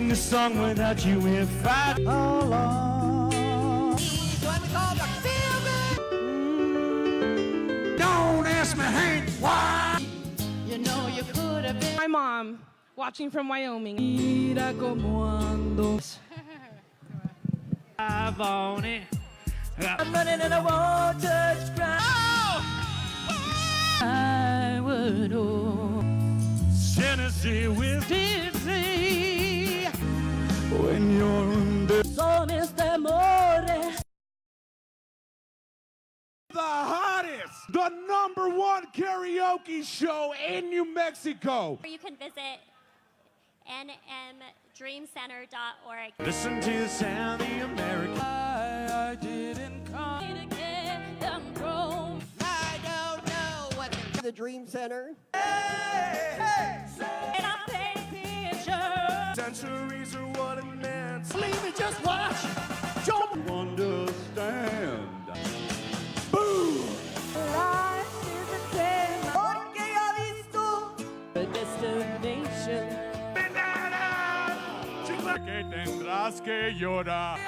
sing a song without you if I alone. Don't ask me, Hank, why? You know you could have been my mom, watching from Wyoming. Mira como ando. I've on it. I'm running and I won't touch ground. I would owe Tennessee with dizzy when you're under. Son este amore. The hottest, the #1 karaoke show in New Mexico. You can visit nmdreamcenter.org. Listen to the sound of the American. I didn't come To get them grown. I don't know what the Dream Center. And I'll take pictures. centuries are what it meant. Leave me, just watch. Don't understand. Boom! Life is a tale. Porque ha visto. A destination. Banana, chica que tendrás que llorar.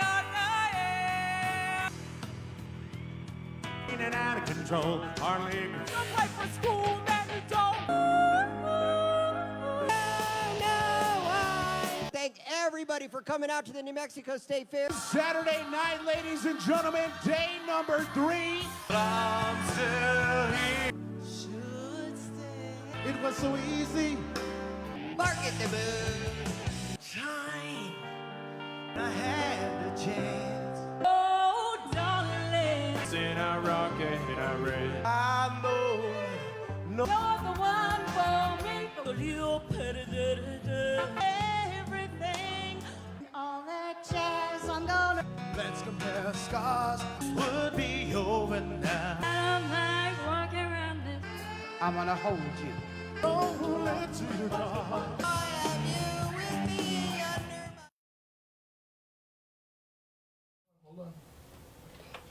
In and out of control, hardly. Fight for school that you don't. Thank everybody for coming out to the New Mexico State Fair. Saturday night, ladies and gentlemen, day #3. I'm still here. It was so easy. Market the moon. Time I had a chance. Oh, darling, In a rocket, in a red. I know. No. you're the one for me. You put it everything. All that jazz, I'm gonna. Let's compare scars. Would be over now. I'm like walking around this. I'm gonna hold you. Don't let you go.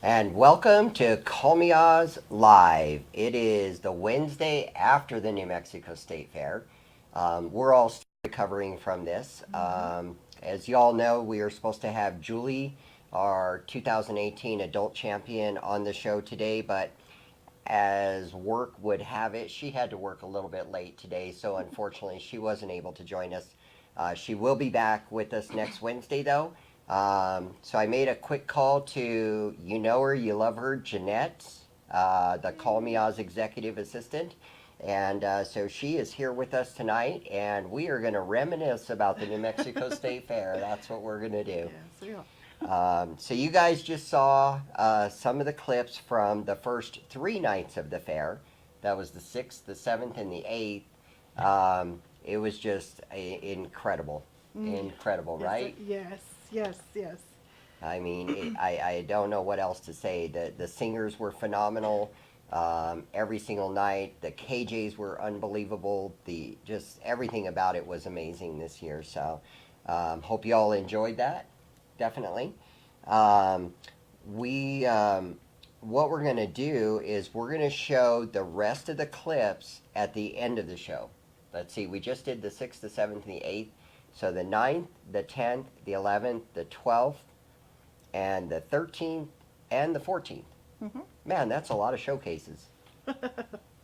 And welcome to Call Me Oz Live. It is the Wednesday after the New Mexico State Fair. We're all still recovering from this. As you all know, we are supposed to have Julie, our 2018 adult champion, on the show today, but as work would have it, she had to work a little bit late today, so unfortunately she wasn't able to join us. She will be back with us next Wednesday, though. So I made a quick call to, you know her, you love her, Jeanette, the Call Me Oz executive assistant. And so she is here with us tonight, and we are going to reminisce about the New Mexico State Fair. That's what we're going to do. So you guys just saw some of the clips from the first 3 nights of the fair. That was the 6th, the 7th, and the 8th. It was just incredible. Incredible, right? Yes. I mean, I don't know what else to say. The singers were phenomenal every single night. The KJs were unbelievable. Just everything about it was amazing this year. So hope you all enjoyed that. Definitely. What we're going to do is we're going to show the rest of the clips at the end of the show. Let's see, we just did the 6th, the 7th, and the 8th. So the 9th, the 10th, the 11th, the 12th, and the 13th, and the 14th. Mm-hmm. Man, that's a lot of showcases.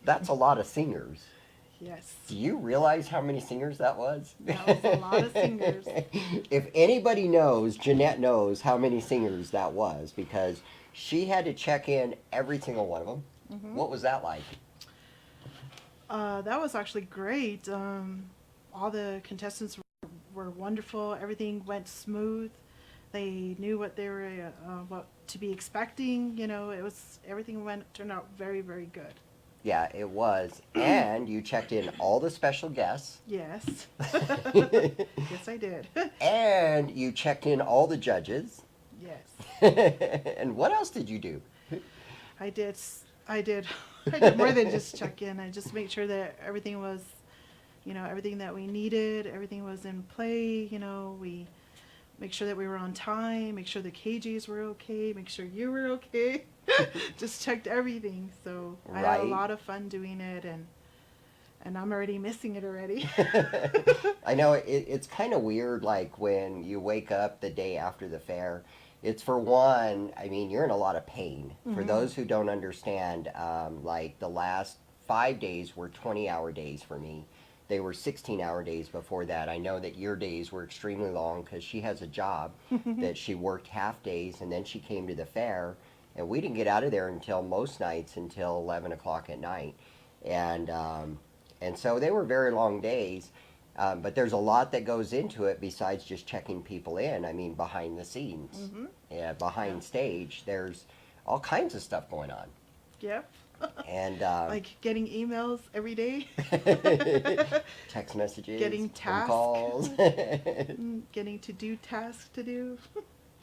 That's a lot of singers. Yes. Do you realize how many singers that was? That was a lot of singers. If anybody knows, Jeanette knows how many singers that was, because she had to check in every single one of them. Mm-hmm. What was that like? That was actually great. All the contestants were wonderful. Everything went smooth. They knew what they were, what to be expecting. You know, everything turned out very, very good. Yeah, it was. And you checked in all the special guests. Yes. Yes, I did. And you checked in all the judges. Yes. And what else did you do? I did more than just check in. I just made sure that everything was, everything that we needed, everything was in play. We make sure that we were on time, make sure the KJs were okay, make sure you were okay. Just checked everything. So I had a lot of fun doing it, and and I'm already missing it already. I know it's kind of weird, like when you wake up the day after the fair. It's for one, I mean, you're in a lot of pain. For those who don't understand, like the last 5 days were 20-hour days for me. They were 16-hour days before that. I know that your days were extremely long because she has a job that she worked half days, and then she came to the fair, and we didn't get out of there until most nights until 11 o'clock at night. And so they were very long days. But there's a lot that goes into it besides just checking people in. I mean, behind the scenes, behind stage, there's all kinds of stuff going on. Yep. And Like getting emails every day, text messages, getting phone tasks, calls. getting to do tasks to do.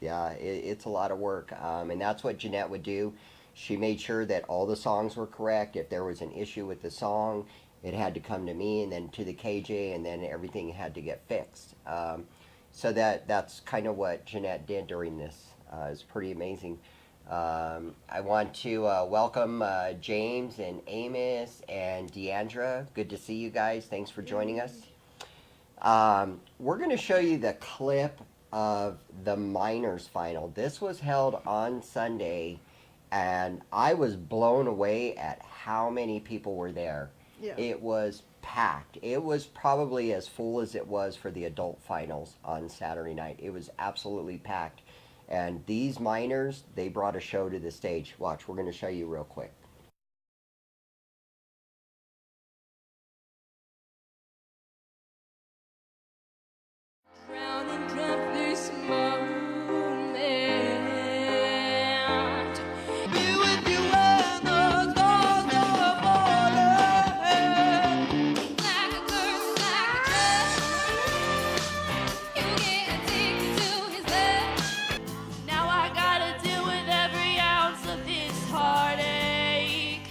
Yeah, it's a lot of work. And that's what Jeanette would do. She made sure that all the songs were correct. If there was an issue with the song, it had to come to me and then to the KJ, and then everything had to get fixed. So that's kind of what Jeanette did during this. It's pretty amazing. I want to welcome James and Amos and Deandra. Good to see you guys. Thanks for joining us. We're going to show you the clip of the minors final. This was held on Sunday, and I was blown away at how many people were there. Yeah. It was packed. It was probably as full as it was for the adult finals on Saturday night. It was absolutely packed. And these minors, they brought a show to the stage. Watch, we're going to show you real quick. Now I gotta deal with every ounce of this heartache.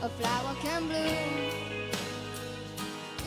A flower can bloom.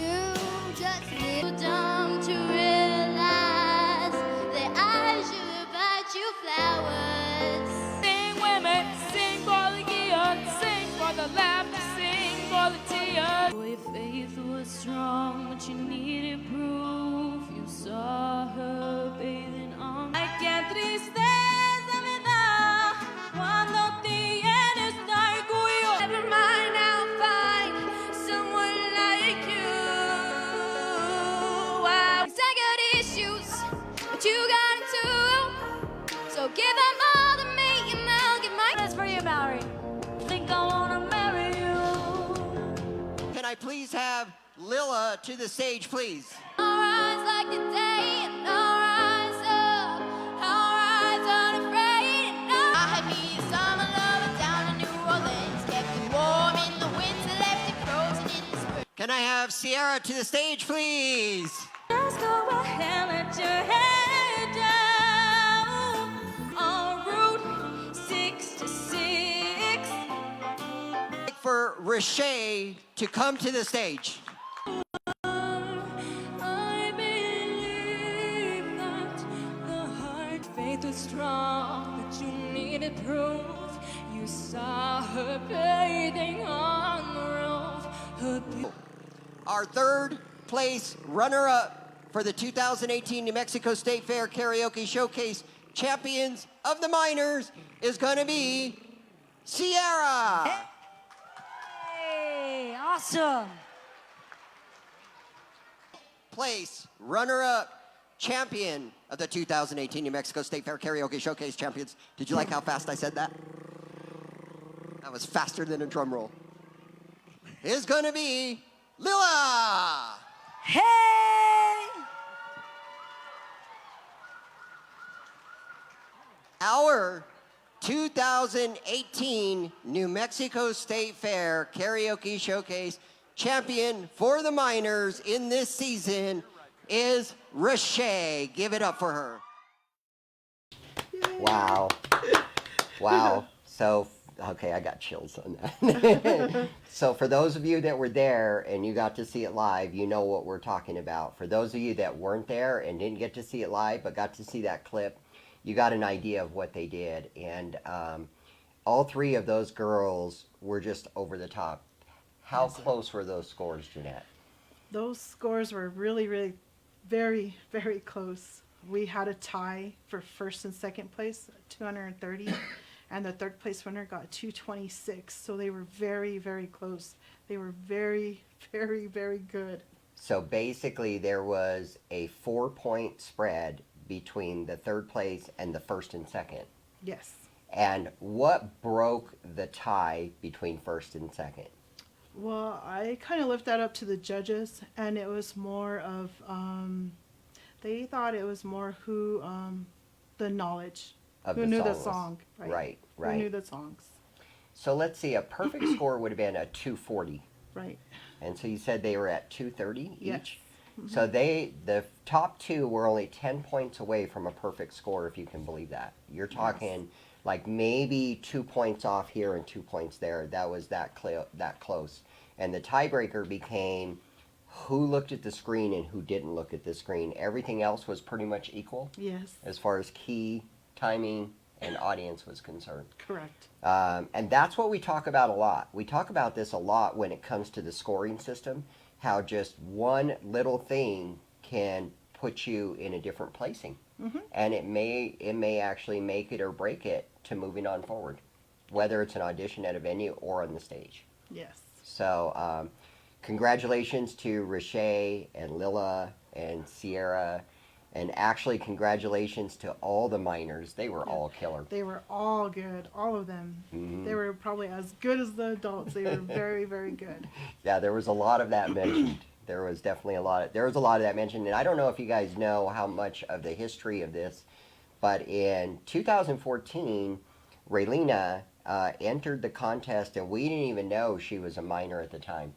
You just need too dumb to realize that I should have bought you flowers. Sing women, sing for the gears, sing for the laughter, sing for the tears. Your faith was strong, but you needed proof. You saw her bathing on. Ay, qué tristeza me da cuando tienes orgullo. Never mind, I'll find someone like you. I got issues, but you got them too. So give them all to me and I'll get mine. That's for you, Mallory. Think I wanna marry you. Can I please have Lila to the stage, please? Our eyes like the day and our eyes up. Our eyes unafraid and I had me a summer lover down in New Orleans. Kept it warm in the winter, left it frozen in the spring. Can I have Sierra to the stage, please? Just go ahead, let your head down on Route 66. For Riche to come to the stage. I believe that the heart faith was strong, but you needed proof. You saw her bathing on the roof. Our third place runner-up for the 2018 New Mexico State Fair Karaoke Showcase champions of the minors is going to be Sierra. Hey, awesome. Place runner-up champion of the 2018 New Mexico State Fair Karaoke Showcase champions. Did you like how fast I said that? That was faster than a drum roll. Is going to be Lila. Hey! Our 2018 New Mexico State Fair Karaoke Showcase champion for the minors in this season is Riche. Give it up for her. Wow. Wow. So, okay, I got chills on that. So for those of you that were there and you got to see it live, you know what we're talking about. For those of you that weren't there and didn't get to see it live but got to see that clip, you got an idea of what they did. And all three of those girls were just over the top. How Yes, sir. close were those scores, Jeanette? Those scores were really, really, very, very close. We had a tie for first and second place, 230, and the third place winner got 226. So they were very, very close. They were very, very, very good. So basically, there was a 4-point spread between the third place and the first and second. Yes. And what broke the tie between first and second? Well, I kind of left that up to the judges, and it was more of, they thought it was more who, the knowledge, Of who the knew the songs. song. Right, Who knew right. the songs. So let's see, a perfect score would have been a 240. Right. And so you said they were at 230 Yes. each? So the top two were only 10 points away from a perfect score, if you can believe that. You're talking like maybe 2 points off here and 2 points there. That was that close. And the tiebreaker became who looked at the screen and who didn't look at the screen. Everything else was pretty much equal Yes. as far as key, timing, and audience was concerned. Correct. And that's what we talk about a lot. We talk about this a lot when it comes to the scoring system, how just one little thing can put you in a different placing. And it may actually make it or break it to moving on forward, whether it's an audition at a venue or on the stage. Yes. So congratulations to Riche and Lila and Sierra. And actually, congratulations to all the minors. They were all killer. They were all good, all of them. They were probably as good as the adults. They were very, very good. Yeah, there was a lot of that mentioned. There was definitely a lot of that mentioned. And I don't know if you guys know how much of the history of this, but in 2014, Raylina entered the contest, and we didn't even know she was a minor at the time.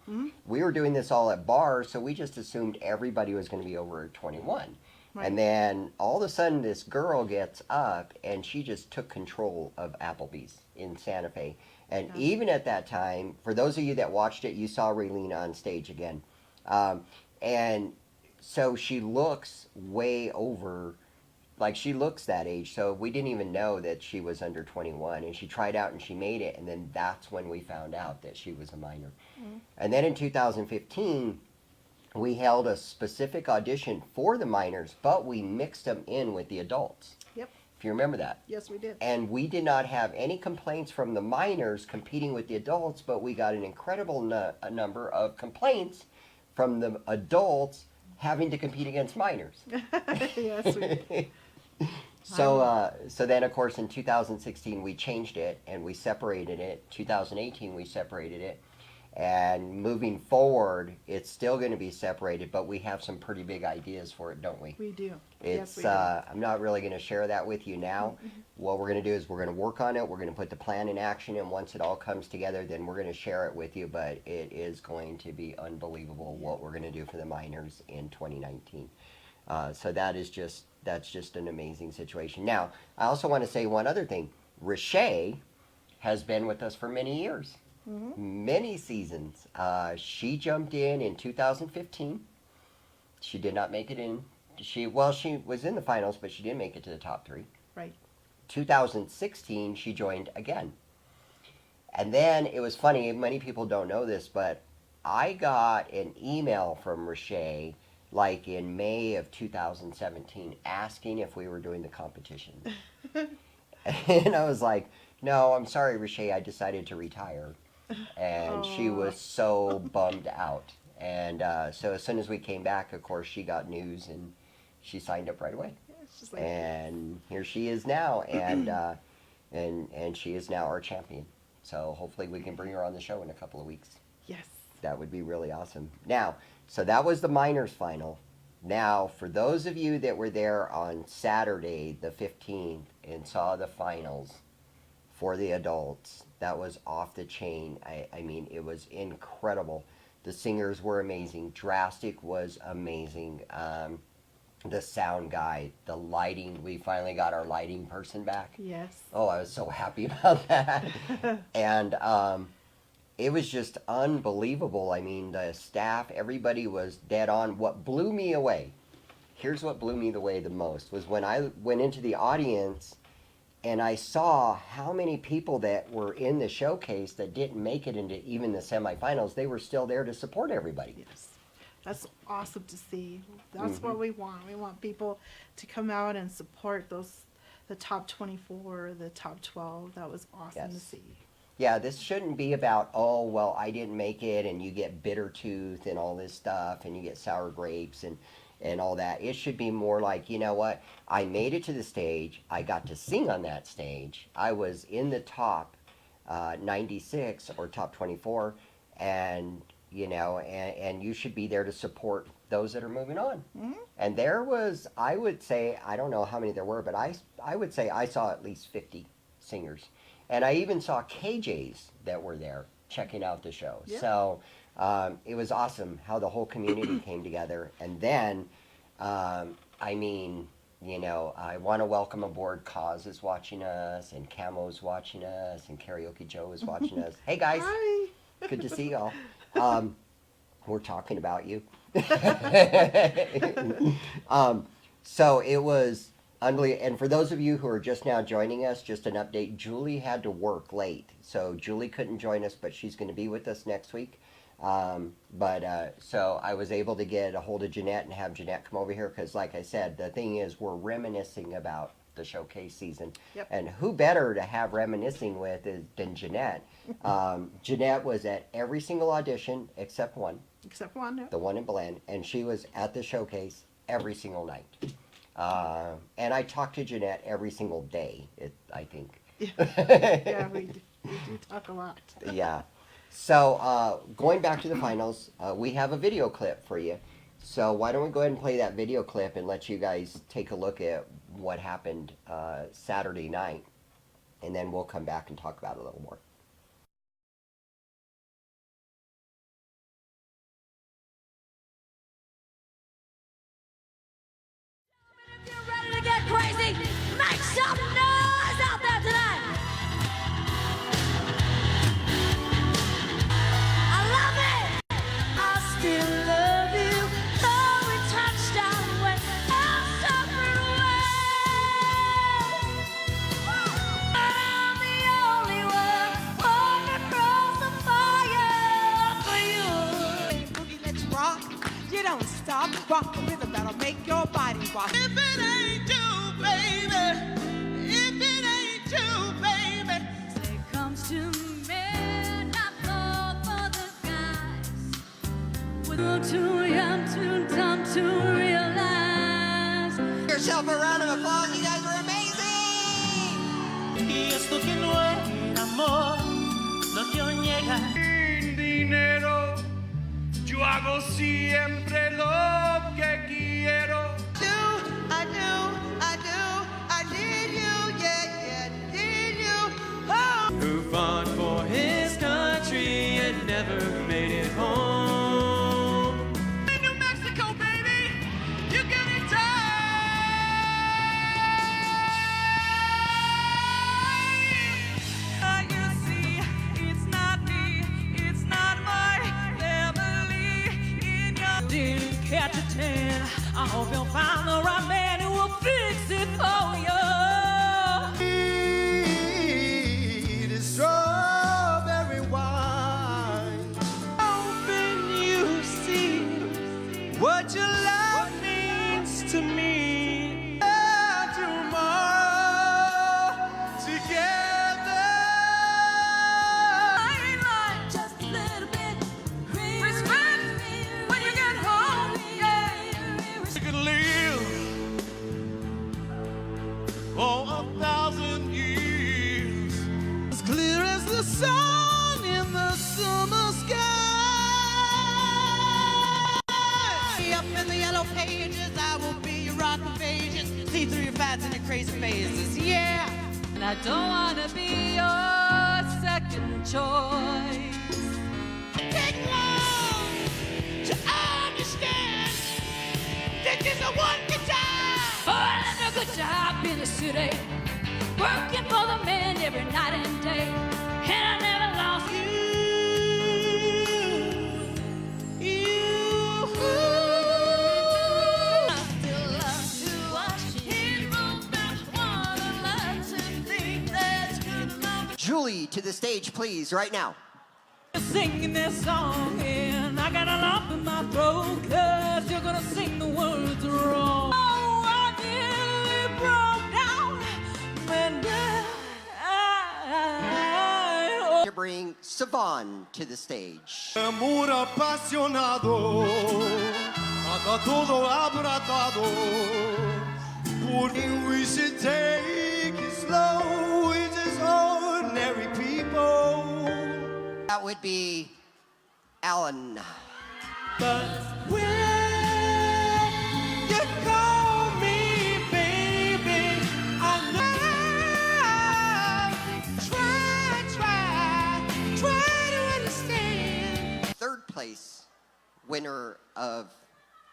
We were doing this all at bars, so we just assumed everybody was going to be over 21. Right. And then all of a sudden, this girl gets up, and she just took control of Applebee's in Santa Fe. And even at that time, for those of you that watched it, you saw Raylina on stage again. And so she looks way over, like she looks that age. So we didn't even know that she was under 21. And she tried out and she made it. And then that's when we found out that she was a minor. And then in 2015, we held a specific audition for the minors, but we mixed them in with the adults. Yep. If you remember that. Yes, we did. And we did not have any complaints from the minors competing with the adults, but we got an incredible number of complaints from the adults having to compete against minors. Yes, we did. So then, of course, in 2016, we changed it and we separated it. 2018, we separated it. And moving forward, it's still going to be separated, but we have some pretty big ideas for it, don't we? We do. It's, Yes, we do. I'm not really going to share that with you now. What we're going to do is we're going to work on it. We're going to put the plan in action, and once it all comes together, then we're going to share it with you. But it is going to be unbelievable what we're going to do for the minors in 2019. So that's just an amazing situation. Now, I also want to say one other thing. Riche has been with us for many years. Many seasons. She jumped in 2015. She did not make it in. She was in the finals, but she didn't make it to the top 3. Right. 2016, she joined again. And then it was funny, many people don't know this, but I got an email from Riche like in May of 2017 asking if we were doing the competition. And I was like, no, I'm sorry, Riche, I decided to retire. And she was so bummed out. And so as soon as we came back, of course, she got news and she signed up right away. Yeah, it's just like, And here she is now, and she is now our champion. So hopefully we can bring her on the show in a couple of weeks. yes. That would be really awesome. Now, so that was the minors final. Now, for those of you that were there on Saturday, the 15th, and saw the finals for the adults, that was off the chain. I mean, it was incredible. The singers were amazing. Drastic was amazing. The sound guy, the lighting, we finally got our lighting person back. Yes. Oh, I was so happy about that. And it was just unbelievable. I mean, the staff, everybody was dead on. What blew me away, here's what blew me away the most, was when I went into the audience and I saw how many people that were in the showcase that didn't make it into even the semifinals. They were still there to support everybody. Yes, that's awesome to see. That's what we want. We want people to come out and support the top 24, the top 12. That was awesome to see. Yeah, this shouldn't be about, oh, well, I didn't make it, and you get bitter tooth and all this stuff, and you get sour grapes and all that. It should be more like, you know what, I made it to the stage, I got to sing on that stage, I was in the top 96 or top 24, and, you know, and you should be there to support those that are moving on. And there was, I would say, I don't know how many there were, but I would say I saw at least 50 singers. And I even saw KJs that were there checking out the show. Yeah. So it was awesome how the whole community came together. And then, I mean, you know, I want to welcome aboard Kaz is watching us, and Camo's watching us, and Karaoke Joe is watching us. Hey, guys. Hi. Good to see y'all. We're talking about you. So it was unbelievable. And for those of you who are just now joining us, just an update, Julie had to work late. So Julie couldn't join us, but she's going to be with us next week. So I was able to get a hold of Jeanette and have Jeanette come over here because, like I said, the thing is we're reminiscing about the showcase season. Yep. And who better to have reminiscing with than Jeanette. Jeanette was at every single audition except one. Except one, no. The one in Belen. And she was at the showcase every single night. And I talked to Jeanette every single day, I think. Yeah, we do talk a lot. Yeah. So going back to the finals, we have a video clip for you. So why don't we go ahead and play that video clip and let you guys take a look at what happened Saturday night. And then we'll come back and talk about it a little more. If you're ready to get crazy, make some noise out there tonight. I love it. I still love you. Though we touched down when I'm suffering away. I'm the only one walking across the fire for you. Boogie, let's rock. You don't stop. Rock the rhythm that'll make your body rock. If it ain't you, baby. If it ain't you, baby. It comes to men, I fall for the guys. We're too young, too dumb to realize. Yourself a round of applause. You guys are amazing. Y esto que no era amor, no quiero niegar. Sin dinero, yo hago siempre lo que quiero. I need you, yeah, need you. Oh. Who fought for his country and never made it home. In New Mexico, baby, you get it done. You see, it's not me, it's not my family. In your Didn't catch a 10. I hope you'll find the right man who will fix it for you. It is strawberry wine. Hoping you see what your love means to me. Tomorrow together. Just a little bit. respect when you get home, yeah. We could live for 1,000 years, as clear as the sun in the summer sky. Up in the yellow pages, I will be your rock invasion. See through your fads and your crazy phases, yeah. And I don't want to be your second choice. Take long to understand this is a one good time. Oh, I did a good job in the city, working for the men every night and day. And I never lost you. I still love to watch heroes that wanna learn to think. to the stage, please, right now. Singing this song and I got a lump in my throat 'cause you're gonna sing the words wrong. Oh, I nearly broke down when To bring Savon to the stage. Amor apasionado, anda todo abrazado. Por we should take it slow, we're just ordinary people. That would be Alan. But when you call me baby, I know. Try to understand. Third place winner of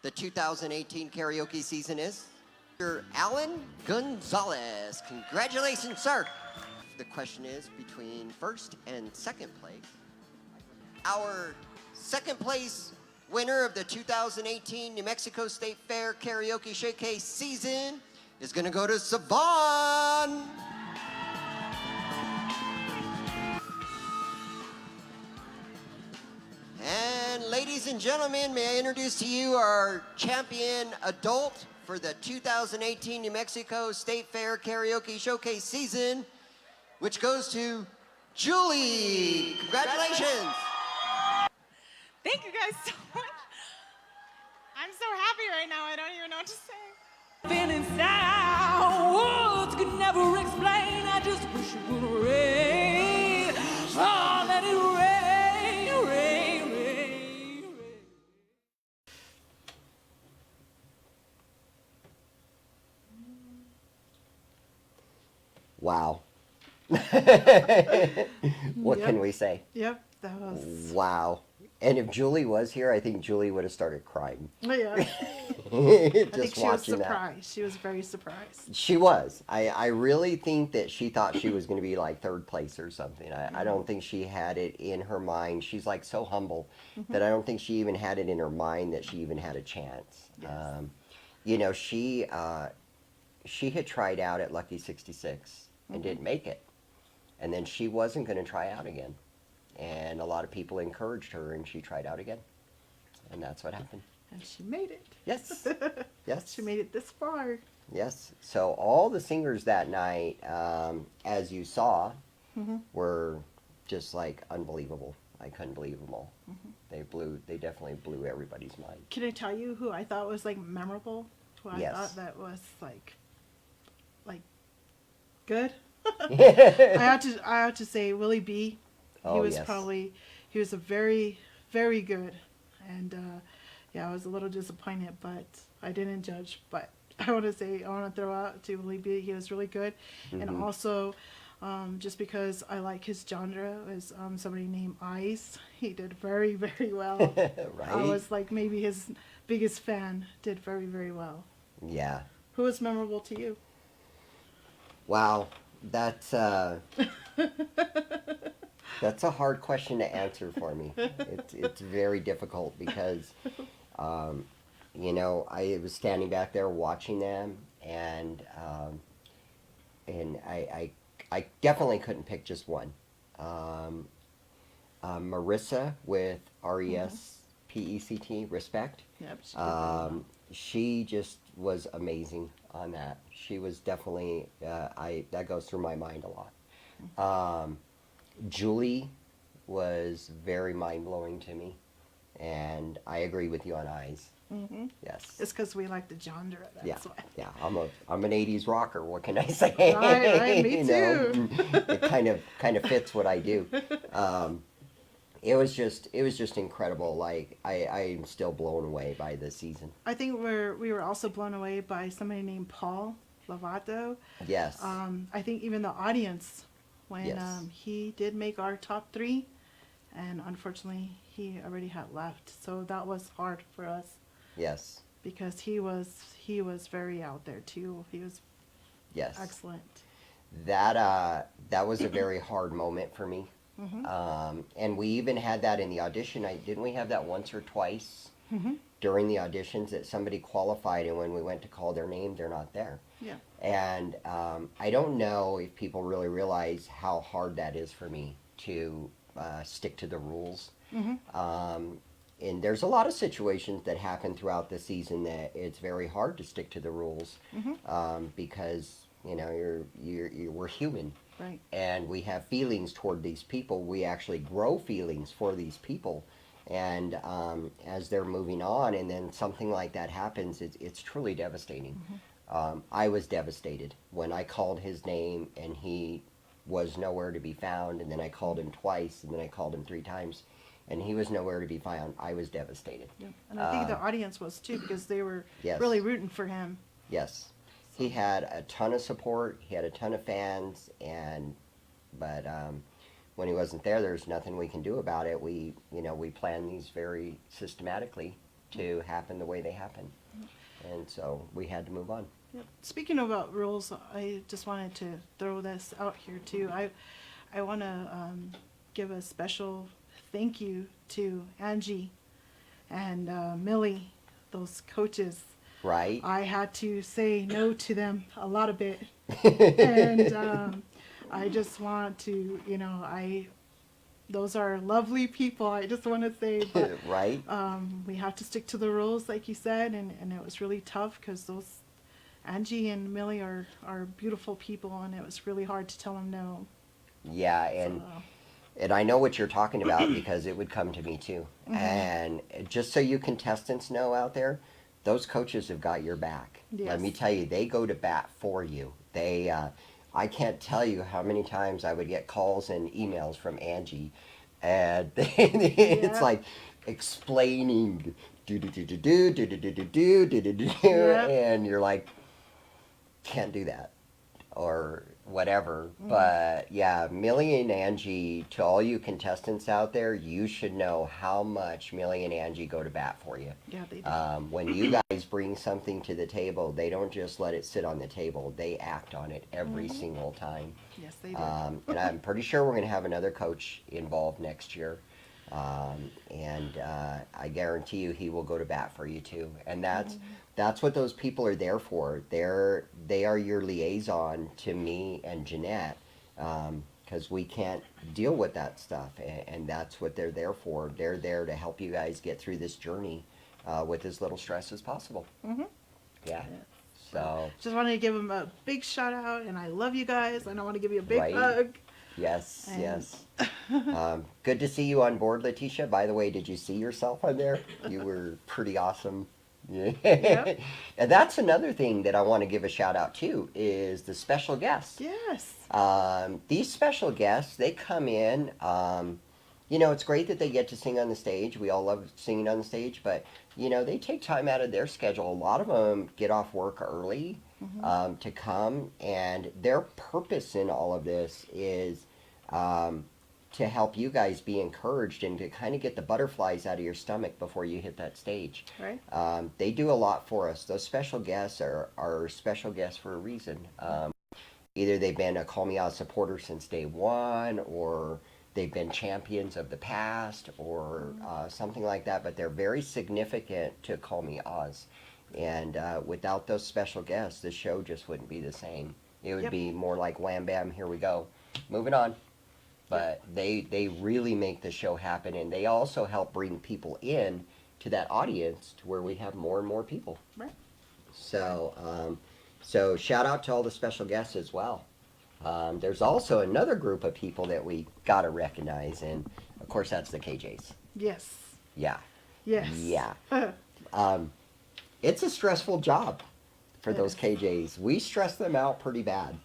the 2018 karaoke season is Mr. Alan Gonzalez. Congratulations, sir. The question is between first and second place. Our second place winner of the 2018 New Mexico State Fair Karaoke Showcase season is going to go to Savon. And ladies and gentlemen, may I introduce to you our champion adult for the 2018 New Mexico State Fair Karaoke Showcase season, which goes to Julie. Congratulations. Thank you guys so much. I'm so happy right now. I don't even know what to say. feeling sound. Words could never explain. I just wish it would rain. Oh, let it rain, rain, rain, rain. Wow. What can we say? Yep, that was. Wow. And if Julie was here, I think Julie would have started crying. Oh, yeah. I Just think she was watching that. surprised. She was very surprised. She was. I really think that she thought she was going to be like third place or something. I don't think she had it in her mind. She's like so humble that I don't think she even had it in her mind that she even had a chance. Yes. You know, she had tried out at Lucky 66 and didn't make it. And then she wasn't going to try out again. And a lot of people encouraged her, and she tried out again. And that's what happened. And she made it. Yes. Yes. She made it this far. Yes. So all the singers that night, as you saw, were just like unbelievable. I couldn't believe them all. They definitely blew everybody's mind. Can I tell you who I thought was like memorable? Who I Yes. thought that was like good? I have to say Willie B. Oh, He was yes. he was a very, very good. And yeah, I was a little disappointed, but I didn't judge. But I want to throw out to Willie B. He was really good. And also, just because I like his genre, is somebody named Ice. He did very, very well. Right? I was like maybe his biggest fan. Did very, very well. Yeah. Who was memorable to you? Wow. That's a hard question to answer for me. It's very difficult because, you know, I was standing back there watching them, and I definitely couldn't pick just one. Marissa with RESPECT, Respect. Yep. She did very well. She just was amazing on that. She was definitely, that goes through my mind a lot. Julie was very mind-blowing to me, and I agree with you on Eyes. Yes. It's because we like the genre. That's Yeah, why. yeah. I'm an '80s rocker. What can I say? Right, me You know, it kind of fits what I do. It was just incredible. Like I'm still blown away by this season. I think we were also blown away by somebody named Paul Lovato. Yes. I think even the audience, when Yes. he did make our top 3, and unfortunately he already had left, so that was hard for us Yes. because he was very out there too. He was Yes. excellent. That was a very hard moment for me. And we even had that in the audition night. Didn't we have that once or twice during the auditions that somebody qualified, and when we went to call their name, they're not there. Yeah. And I don't know if people really realize how hard that is for me to stick to the rules. And there's a lot of situations that happen throughout the season that it's very hard to stick to the rules because we're human, Right. and we have feelings toward these people. We actually grow feelings for these people, and as they're moving on, and then something like that happens, it's truly devastating. I was devastated when I called his name and he was nowhere to be found, and then I called him twice, and then I called him 3 times, and he was nowhere to be found. I was devastated. Yeah. And I think the audience was too, because they were Yes. really rooting for him. Yes, he had a ton of support. He had a ton of fans, but when he wasn't there, there's nothing we can do about it. We plan these very systematically to happen the way they happen, and so we had to move on. Yep. Speaking about rules, I just wanted to throw this out here too. I want to give a special thank you to Angie and Millie, those coaches. Right? I had to say no to them a lot of bit, and I just want to, those are lovely people. I just want to say, but Right? we have to stick to the rules, like you said, and it was really tough because those Angie and Millie are beautiful people, and it was really hard to tell them no. Yeah, and I know what you're talking about because it would come to me too. And just so you contestants know out there, those coaches have got your back. Yes. Let me tell you, they go to bat for you. They, I can't tell you how many times I would get calls and emails from Angie, and it's like explaining and you're like, can't do that or whatever. But yeah, Millie and Angie, to all you contestants out there, you should know how much Millie and Angie go to bat for you. Yeah, they do. When you guys bring something to the table, they don't just let it sit on the table. They act on it every single time. Yes, they do. And I'm pretty sure we're going to have another coach involved next year. I guarantee you he will go to bat for you too. And that's what those people are there for. They are your liaison to me and Jeanette, because we can't deal with that stuff, and that's what they're there for. They're there to help you guys get through this journey with as little stress as possible. Yeah. So just wanted to give them a big shout out, and I love you guys, and I want to give you a big Right. hug. yes, And- yes. Good to see you on board, Letitia. By the way, did you see yourself on there? You were pretty awesome. Yep. And that's another thing that I want to give a shout out to is the special guests. Yes. These special guests, they come in. It's great that they get to sing on the stage. We all love singing on the stage, but they take time out of their schedule. A lot of them get off work early to come, and their purpose in all of this is to help you guys be encouraged and to kind of get the butterflies out of your stomach before you hit that stage. Right. They do a lot for us. Those special guests are special guests for a reason. Either they've been a Call Me Oz supporter since day one, or they've been champions of the past, or something like that, but they're very significant to Call Me Oz. And without those special guests, the show just wouldn't be the same. It would Yep. be more like wham bam, here we go, moving on. But they really make the show happen, and they also help bring people in to that audience to where we have more and more people. Right. So, so shout out to all the special guests as well. There's also another group of people that we got to recognize, and of course that's the KJs. Yes. Yeah. Yes. Yeah. It's a stressful job for those KJs. We stress them out pretty bad.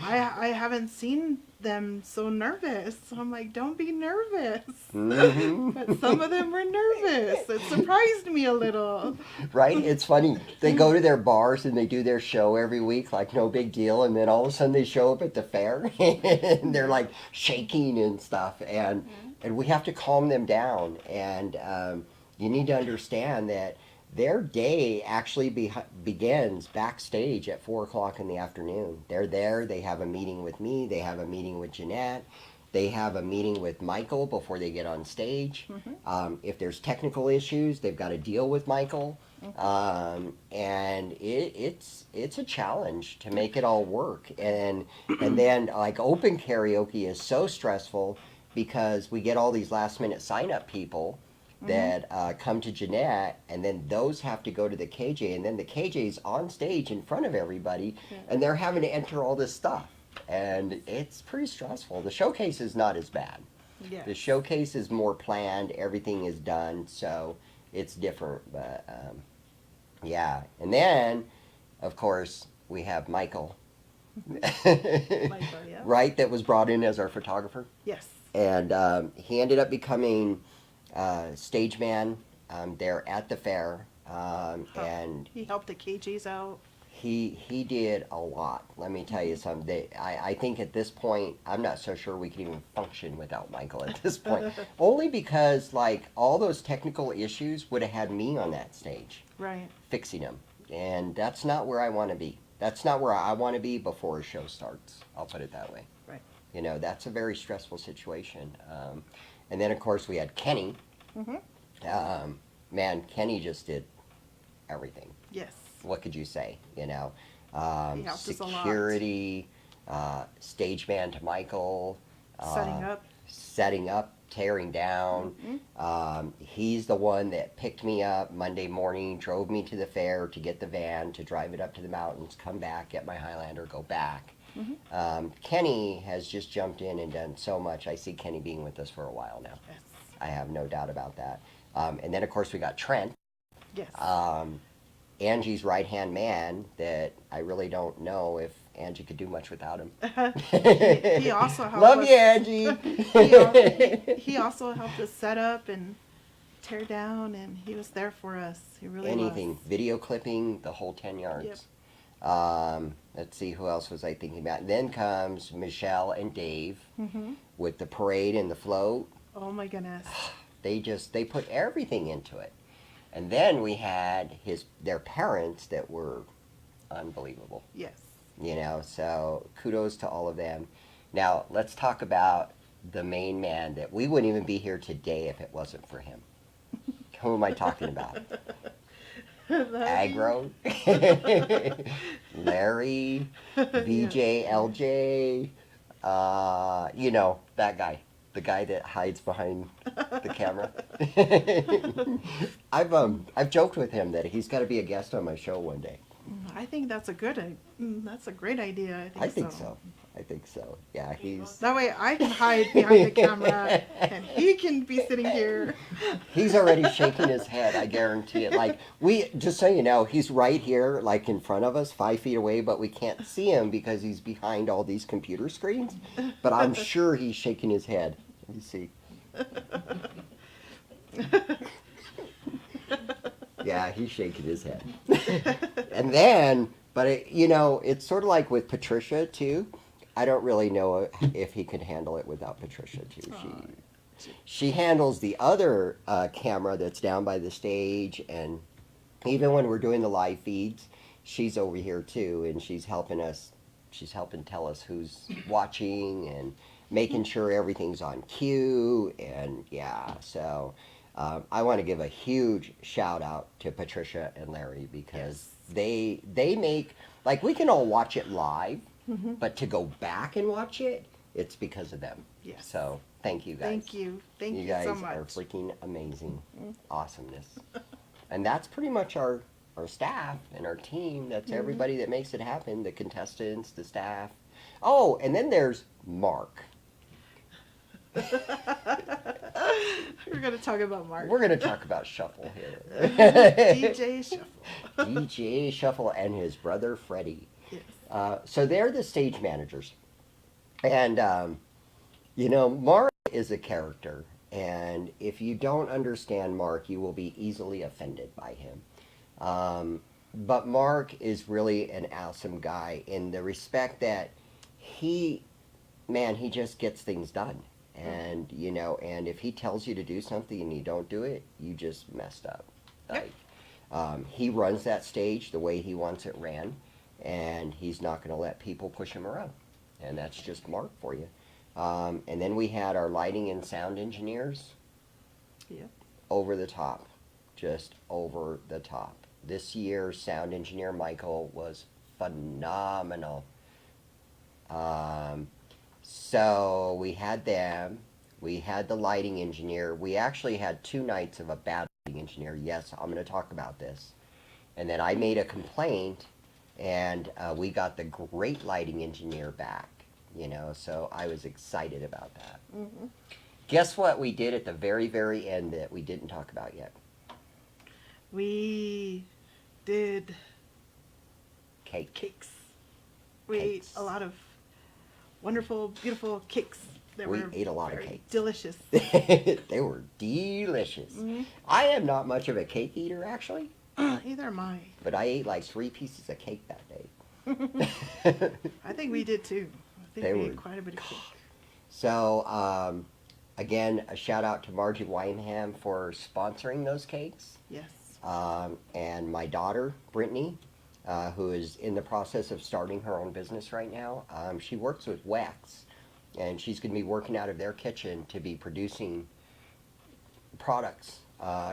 I haven't seen them so nervous. So I'm like, don't be nervous. But some of them were nervous. It surprised me a little. Right? It's funny. They go to their bars and they do their show every week like no big deal, and then all of a sudden they show up at the fair and they're like shaking and stuff, and we have to calm them down. And you need to understand that their day actually begins backstage at 4 o'clock in the afternoon. They're there. They have a meeting with me. They have a meeting with Jeanette. They have a meeting with Michael before they get on stage. If there's technical issues, they've got to deal with Michael. And it's a challenge to make it all work. And then like open karaoke is so stressful because we get all these last minute sign up people that come to Jeanette, and then those have to go to the KJ, and then the KJ's on stage in front of everybody, and they're having to enter all this stuff. And it's pretty stressful. The showcase is not as bad. Yes. The showcase is more planned. Everything is done, so it's different. But yeah, and then of course we have Michael, Michael, yeah. right? That was brought in as our photographer, Yes. and he ended up becoming stage man there at the fair, and He helped the KJs out. He did a lot. Let me tell you something. I think at this point, I'm not so sure we can even function without Michael at this point. Only because, like, all those technical issues would have had me on that stage. Right. Fixing them. And that's not where I want to be. That's not where I want to be before a show starts. I'll put it that way. Right. You know, that's a very stressful situation. And then, of course, we had Kenny. Man, Kenny just did everything. Yes. What could you say? You know, He helped us a lot. security, stage man to Michael, setting up, tearing down. He's the one that picked me up Monday morning, drove me to the fair to get the van, to drive it up to the mountains, come back, get my Highlander, go back. Kenny has just jumped in and done so much. I see Kenny being with us for a while now. Yes. I have no doubt about that. And then, of course, we got Trent. Yes. Angie's right-hand man that I really don't know if Angie could do much without him. He also helped Love us. you, Angie. He also helped us set up and tear down, and he was there for us. He really Anything. was. Video clipping, the whole 10 yards. Let's see, who else was I thinking about? And then comes Michelle and Dave with the parade and the float. Oh my goodness. They put everything into it. And then we had their parents that were unbelievable. Yes. You know, so kudos to all of them. Now, let's talk about the main man that we wouldn't even be here today if it wasn't for him. Who am I talking about? Agro, Larry, VJ, LJ, you know, that guy. The guy that hides behind the camera. I've joked with him that he's got to be a guest on my show one day. I think that's a great idea. I think so. I think so. Yeah, he's That way I can hide behind the camera and he can be sitting here. he's already shaking his head. I guarantee it. Like just so you know, he's right here, like in front of us, 5 feet away, but we can't see him because he's behind all these computer screens. But I'm sure he's shaking his head. Let me see. Yeah, he's shaking his head. And then, but you know, it's sort of like with Patricia too. I don't really know if he could handle it without Patricia too. She handles the other camera that's down by the stage, and even when we're doing the live feeds, she's over here too, and she's helping us. She's helping tell us who's watching and making sure everything's on cue, and yeah, so I want to give a huge shout out to Patricia and Larry because they make, like, we can all watch it live, but to go back and watch it, it's because of them. Yes. So thank you guys. Thank you. Thank you guys so much. are freaking amazing. Awesomeness. And that's pretty much our staff and our team. That's everybody that makes it happen. The contestants, the staff. Oh, and then there's Mark. We're going to talk about Mark. We're going to talk about Shuffle here. DJ Shuffle. DJ Shuffle and his brother Freddie. Yes. So they're the stage managers. And, you know, Mark is a character. And if you don't understand Mark, you will be easily offended by him. But Mark is really an awesome guy in the respect that he just gets things done. And, you know, and if he tells you to do something and you don't do it, you just messed up. Like, he runs that stage the way he wants it ran, and he's not going to let people push him around. And that's just Mark for you. And then we had our lighting and sound engineers. Yeah. Over the top. Just over the top. This year's sound engineer, Michael, was phenomenal. So we had them. We had the lighting engineer. We actually had 2 nights of a bad lighting engineer. Yes, I'm going to talk about this. And then I made a complaint, and we got the great lighting engineer back. You know, so I was excited about that. Mm-hmm. Guess what we did at the very, very end that we didn't talk about yet? We did cakes. We Cakes. ate a lot of wonderful, beautiful cakes that We were ate a lot of very cakes. delicious. They were delicious. Mhm. I am not much of a cake eater, actually, Either am I. but I ate like 3 pieces of cake that day. I think we did too. I think They we were- ate quite a bit of cake. So, again, a shout out to Margie Weinham for sponsoring those cakes. Yes. And my daughter, Brittany, who is in the process of starting her own business right now. She works with Wax, and she's going to be working out of their kitchen to be producing products,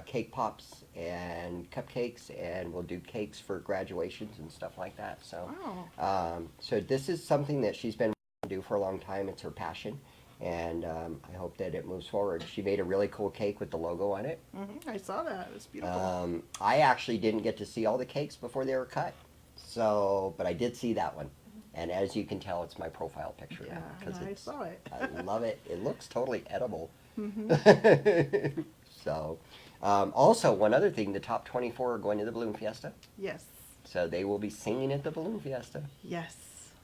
cake pops and cupcakes, and we'll do cakes for graduations and stuff like that. So, Wow. so this is something that she's been wanting to do for a long time. It's her passion, and I hope that it moves forward. She made a really cool cake with the logo on it. I saw that. It was beautiful. I actually didn't get to see all the cakes before they were cut, so but I did see that one, and as you can tell, it's my profile picture Yeah, now because I saw it. I love it. It looks totally edible. Mm-hmm. So, also one other thing: the top 24 are going to the Balloon Fiesta, Yes. so they will be singing at the Balloon Fiesta. Yes.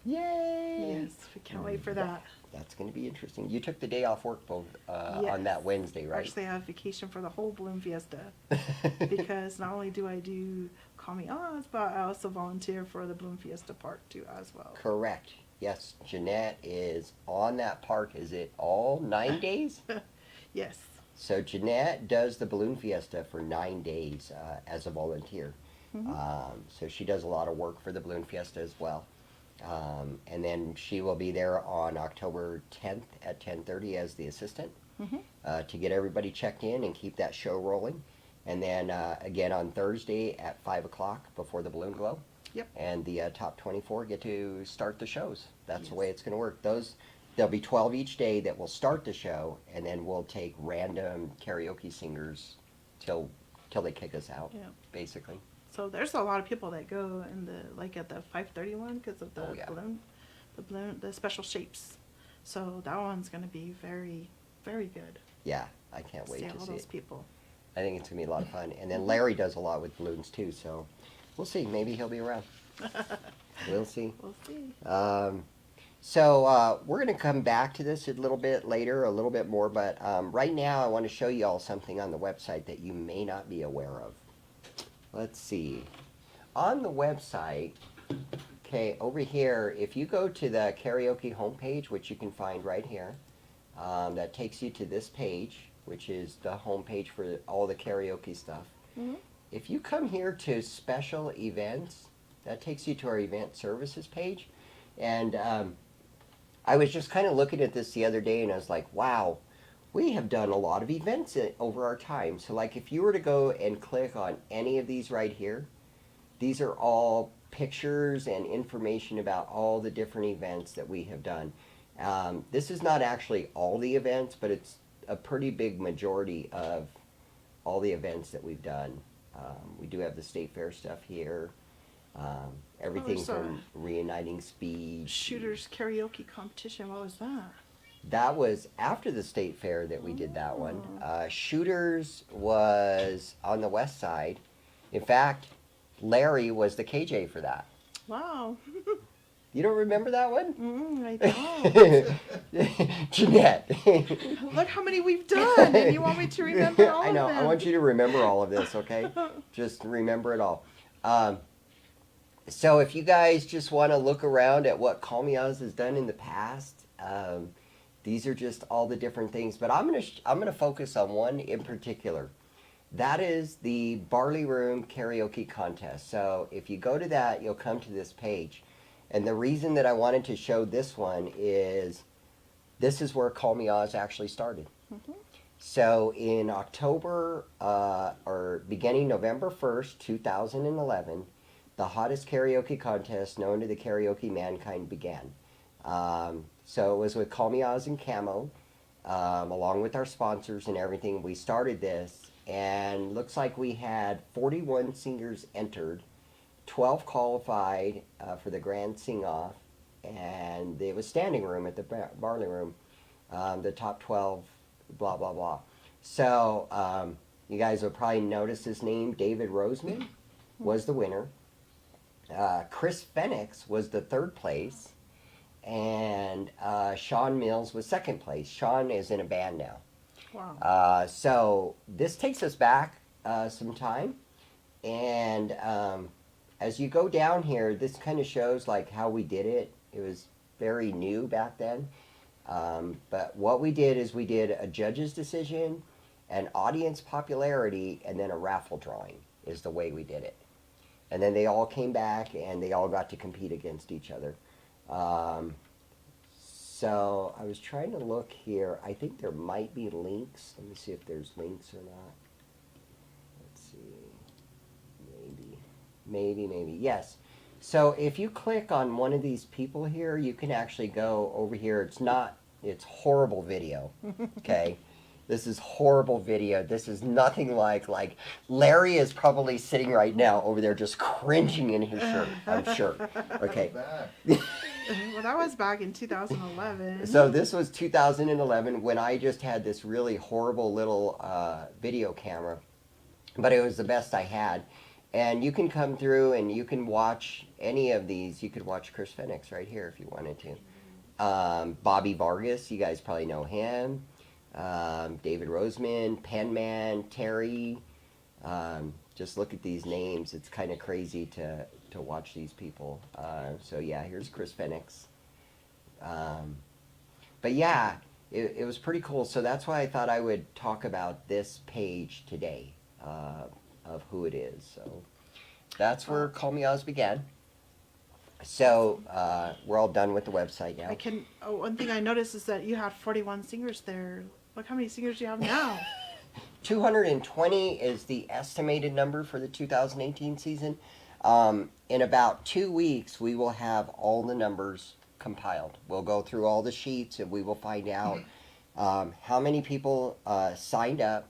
Yay! Yes. We can't wait for that. That's going to be interesting. You took the day off work both on that Yes. Wednesday, right? Actually, I have vacation for the whole Balloon Fiesta because not only do I do Call Me Oz, but I also volunteer for the Balloon Fiesta Park too as well. Correct. Yes, Jeanette is on that park. Is it all 9 days? Yes. So Jeanette does the Balloon Fiesta for 9 days as a volunteer. So she does a lot of work for the Balloon Fiesta as well. And then she will be there on October 10th at 10:30 as the assistant to get everybody checked in and keep that show rolling. And then again on Thursday at 5 o'clock before the Balloon Glow. Yep. And the top 24 get to start the shows. That's the way it's going to work. There'll be 12 each day that will start the show, and then we'll take random karaoke singers till they kick us out, Yeah. basically. So there's a lot of people that go in at the 5:31 because of the Oh, yeah. the special shapes. So that one's going to be very, very good. Yeah, I can't wait See to all see those it. people. I think it's going to be a lot of fun. And then Larry does a lot with balloons too, so we'll see. Maybe he'll be around. We'll see. We'll see. So we're going to come back to this a little bit later, a little bit more, but right now I want to show you all something on the website that you may not be aware of. Let's see. On the website, okay, over here, if you go to the karaoke homepage, which you can find right here, that takes you to this page, which is the homepage for all the karaoke stuff. If you come here to special events, that takes you to our event services page. And I was just kind of looking at this the other day, and I was like, wow, we have done a lot of events over our time. So like if you were to go and click on any of these right here, these are all pictures and information about all the different events that we have done. This is not actually all the events, but it's a pretty big majority of all the events that we've done. We do have the State Fair stuff here. Everything there's from reuniting speed. Shooters karaoke competition. What was that? That was after the State Fair that we did that one. Shooters was on the west side. In fact, Larry was the KJ for that. Wow. You don't remember that one? I don't. Jeanette. Look how many we've done, and you want me to remember all I know. of them. I want you to remember all of this, okay? Just remember it all. So if you guys just want to look around at what Call Me Oz has done in the past, these are just all the different things. But I'm gonna focus on one in particular. That is the Barley Room Karaoke Contest. So if you go to that, you'll come to this page. And the reason that I wanted to show this one is this is where Call Me Oz actually started. So in October, or beginning November 1st, 2011, the hottest karaoke contest known to the karaoke mankind began. So it was with Call Me Oz and Camo, along with our sponsors and everything. We started this, and looks like we had 41 singers entered, 12 qualified for the grand sing-off, and it was standing room at the Barley Room, the top 12, blah, blah, blah. So you guys will probably notice his name. David Roseman was the winner. Chris Phoenix was the third place, and Sean Mills was second place. Sean is in a band now. Wow. So this takes us back some time, and as you go down here, this kind of shows like how we did it. It was very new back then, but what we did is we did a judge's decision, an audience popularity, and then a raffle drawing is the way we did it. And then they all came back and they all got to compete against each other. So I was trying to look here. I think there might be links. Let me see if there's links or not. Let's see. Maybe. Yes. So if you click on one of these people here, you can actually go over here. It's horrible video. Okay. This is horrible video. This is nothing like Larry is probably sitting right now over there just cringing in his shirt, I'm sure. Okay. Well, that was back in 2011. So this was 2011 when I just had this really horrible little video camera, but it was the best I had. And you can come through and you can watch any of these. You could watch Chris Phoenix right here if you wanted to. Bobby Vargas, you guys probably know him. David Roseman, Penman, Terry. Just look at these names. It's kind of crazy to watch these people. So yeah, here's Chris Phoenix. But yeah, it was pretty cool. So that's why I thought I would talk about this page today of who it is. So that's where Call Me Oz began. So we're all done with the website now. One thing I noticed is that you had 41 singers there. Look how many singers do you have now? 220 is the estimated number for the 2018 season. In about 2 weeks, we will have all the numbers compiled. We'll go through all the sheets and we will find out how many people signed up,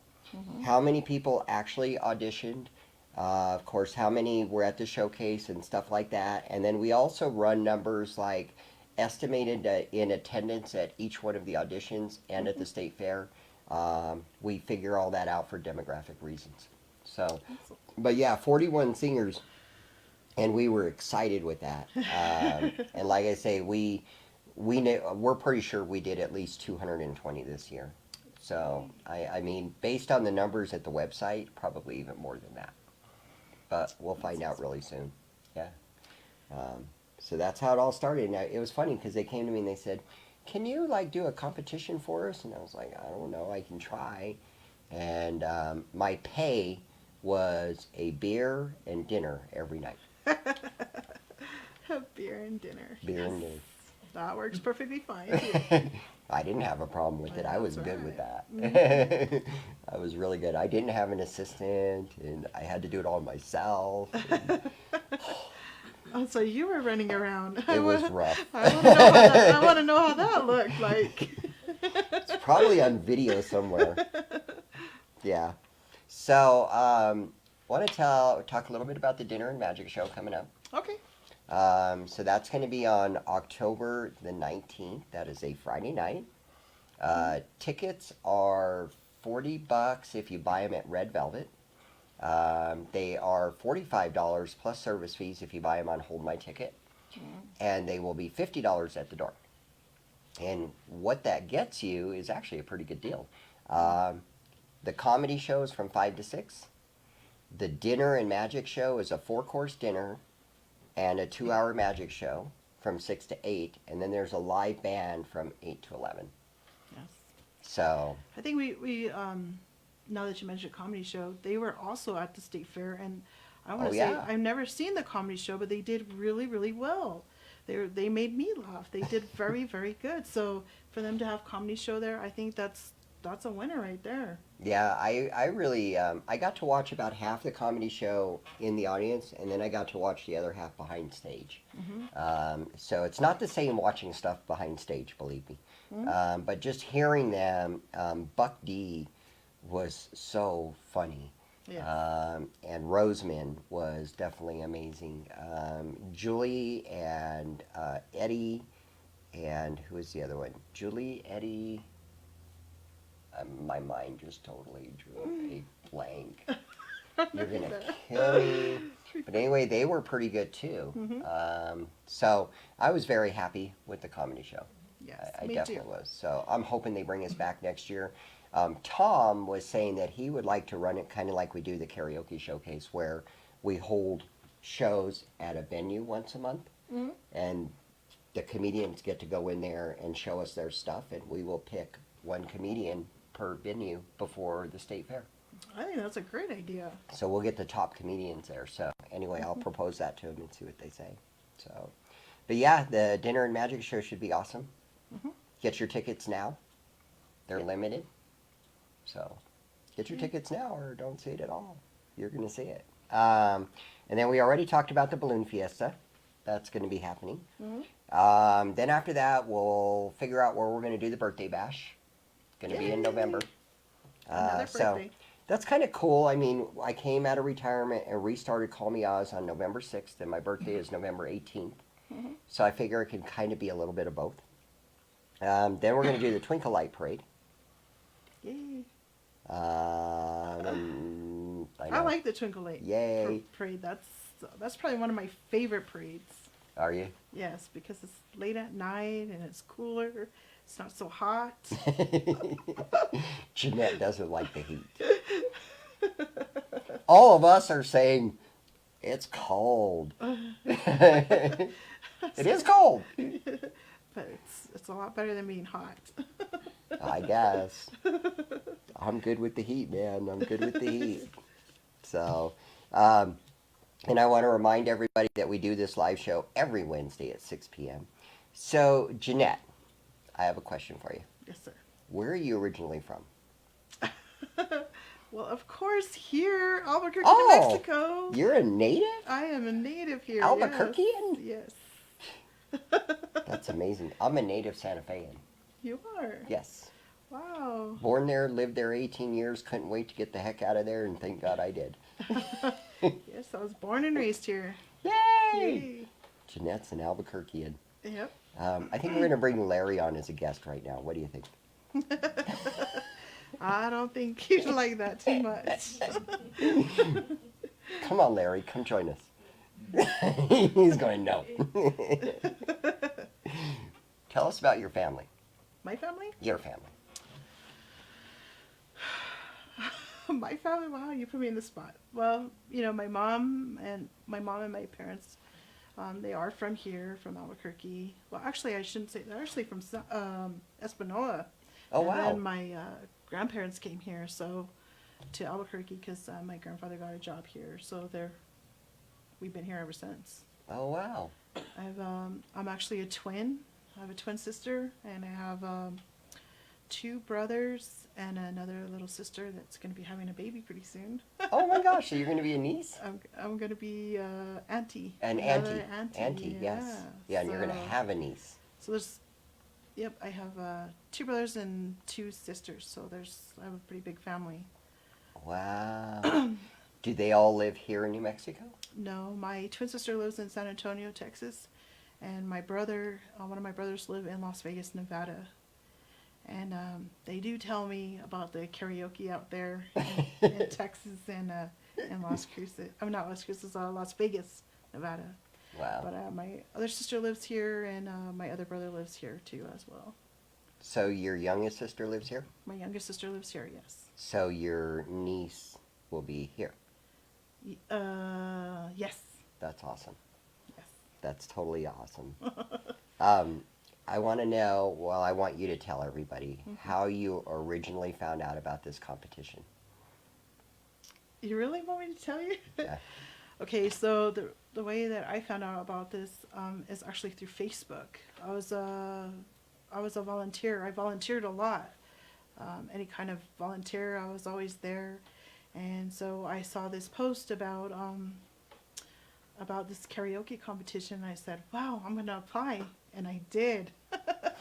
how many people actually auditioned, of course, how many were at the showcase and stuff like that. And then we also run numbers like estimated in attendance at each one of the auditions and at the state fair. We figure all that out for demographic reasons. So, but yeah, 41 singers, and we were excited with that. And like I say, we're pretty sure we did at least 220 this year. So I mean, based on the numbers at the website, probably even more than that. But we'll find out really soon. Yeah. So that's how it all started. Now, it was funny because they came to me and they said, can you do a competition for us? And I was like, I don't know, I can try. And my pay was a beer and dinner every night. Beer and dinner. Beer and dinner. That works perfectly fine. I didn't have a problem with it. I was good with that. I was really good. I didn't have an assistant, and I had to do it all myself. Oh, so you were running around. It was rough. I want to know how that looked like. It's probably on video somewhere. Yeah. So, want to talk a little bit about the Dinner and Magic show coming up. Okay. So that's going to be on October the 19th. That is a Friday night. Tickets are $40 if you buy them at Red Velvet. They are $45 plus service fees if you buy them on Hold My Ticket. And they will be $50 at the door. And what that gets you is actually a pretty good deal. The comedy show is from 5 to 6. The Dinner and Magic show is a 4-course dinner and a 2-hour magic show from 6 to 8. And then there's a live band from 8 to 11. Yes. So I think we now that you mentioned comedy show, they were also at the state fair, and I want to say I've never seen the comedy show, but they did really, really well. they made me laugh. They did very, very good. So for them to have comedy show there, I think that's a winner right there. Yeah, I really I got to watch about half the comedy show in the audience, and then I got to watch the other half behind stage. So it's not the same watching stuff behind stage, believe me. But just hearing them, Buck D was so funny. Yeah. And Roseman was definitely amazing. Julie and Eddie, and who was the other one? Julie, Eddie. My mind just totally drew a blank. You're gonna kill me. But anyway, they were pretty good too. So I was very happy with the comedy show. Yes, I me definitely too. was. So I'm hoping they bring us back next year. Tom was saying that he would like to run it kind of like we do the karaoke showcase, where we hold shows at a venue once a month, and the comedians get to go in there and show us their stuff, and we will pick one comedian per venue before the state fair. I think that's a great idea. So we'll get the top comedians there. So anyway, I'll propose that to them and see what they say. So, but yeah, the dinner and magic show should be awesome. Get your tickets now. They're limited. So get your tickets now or don't see it at all. You're going to see it. And then we already talked about the balloon fiesta. That's going to be happening. Then after that, we'll figure out where we're going to do the birthday bash. Going to be in November. Another So birthday. that's kind of cool. I mean, I came out of retirement and restarted Call Me Oz on November 6th, and my birthday is November 18th. So I figure it can kind of be a little bit of both. Then we're going to do the Twinkle Light Parade. Yay. I like the Twinkle Light Yay. Parade. That's probably one of my favorite parades. Are you? Yes, because it's late at night and it's cooler. It's not so hot. Jeanette doesn't like the heat. All of us are saying it's cold. It is cold. But it's a lot better than being hot. I guess. I'm good with the heat, man. I'm good with the heat. So, and I want to remind everybody that we do this live show every Wednesday at 6 p.m. So, Jeanette, I have a question for you. Yes, sir. Where are you originally from? Well, of course, here, Albuquerque, Oh, New Mexico. You're a native? I am a native here. Albuquerquean? Yes. That's amazing. I'm a native Santa Fean. You are? Yes. Wow. Born there, lived there 18 years, couldn't wait to get the heck out of there, and thank God I did. Yes, I was born and raised here. Yay! Yay. Jeanette's an Albuquerquean. Yep. I think we're going to bring Larry on as a guest right now. What do you think? I don't think he'd like that too much. Come on, Larry. Come join us. He's going, no. Tell us about your family. My family? Your family. My family? Wow, you put me in the spot. Well, my mom and my parents, they are from here, from Albuquerque. Well, actually, I shouldn't say. They're actually from Espanola. Oh, and wow. then my grandparents came here, to Albuquerque, because my grandfather got a job here. So we've been here ever since. Oh, wow. I'm actually a twin. I have a twin sister, and I have 2 brothers and another little sister that's going to be having a baby pretty soon. Oh, my gosh. So you're going to be a niece? I'm going to be auntie. An Another auntie. auntie, Yes. Yeah, and you're going to have a niece. So I have 2 brothers and 2 sisters. So I have a pretty big family. Wow. Do they all live here in New Mexico? No, my twin sister lives in San Antonio, Texas, and my brother, one of my brothers, live in Las Vegas, Nevada. And they do tell me about the karaoke out there in Texas and in Las Cruces. I'm not Las Cruces, Las Vegas, Nevada. Wow. But my other sister lives here, and my other brother lives here too as well. So your youngest sister lives here? My youngest sister lives here, yes. So your niece will be here? Yes. That's awesome. Yes. That's totally awesome. I want to know, well, I want you to tell everybody how you originally found out about this competition. You really want me to tell you? Yeah. Okay, so the way that I found out about this is actually through Facebook. I was a volunteer. I volunteered a lot. Any kind of volunteer, I was always there. And so I saw this post about this karaoke competition. And I said, "Wow, I'm gonna apply," and I did.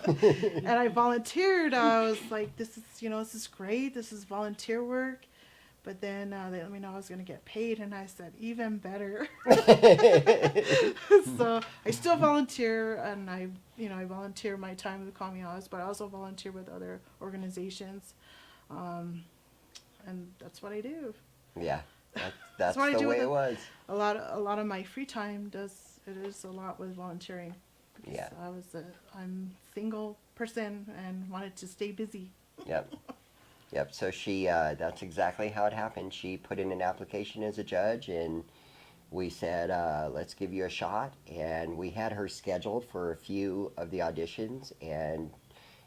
And I volunteered. I was like, "This is great. This is volunteer work." But then they let me know I was going to get paid, and I said, even better. So I still volunteer, and I volunteer my time with Communals, but I also volunteer with other organizations, and that's what I do. Yeah, that's what I the do way with it was. A lot of my free time is a lot with volunteering. Because Yeah. I'm a single person and wanted to stay busy. Yep. Yep, so she, that's exactly how it happened. She put in an application as a judge, and we said, let's give you a shot. And we had her scheduled for a few of the auditions, and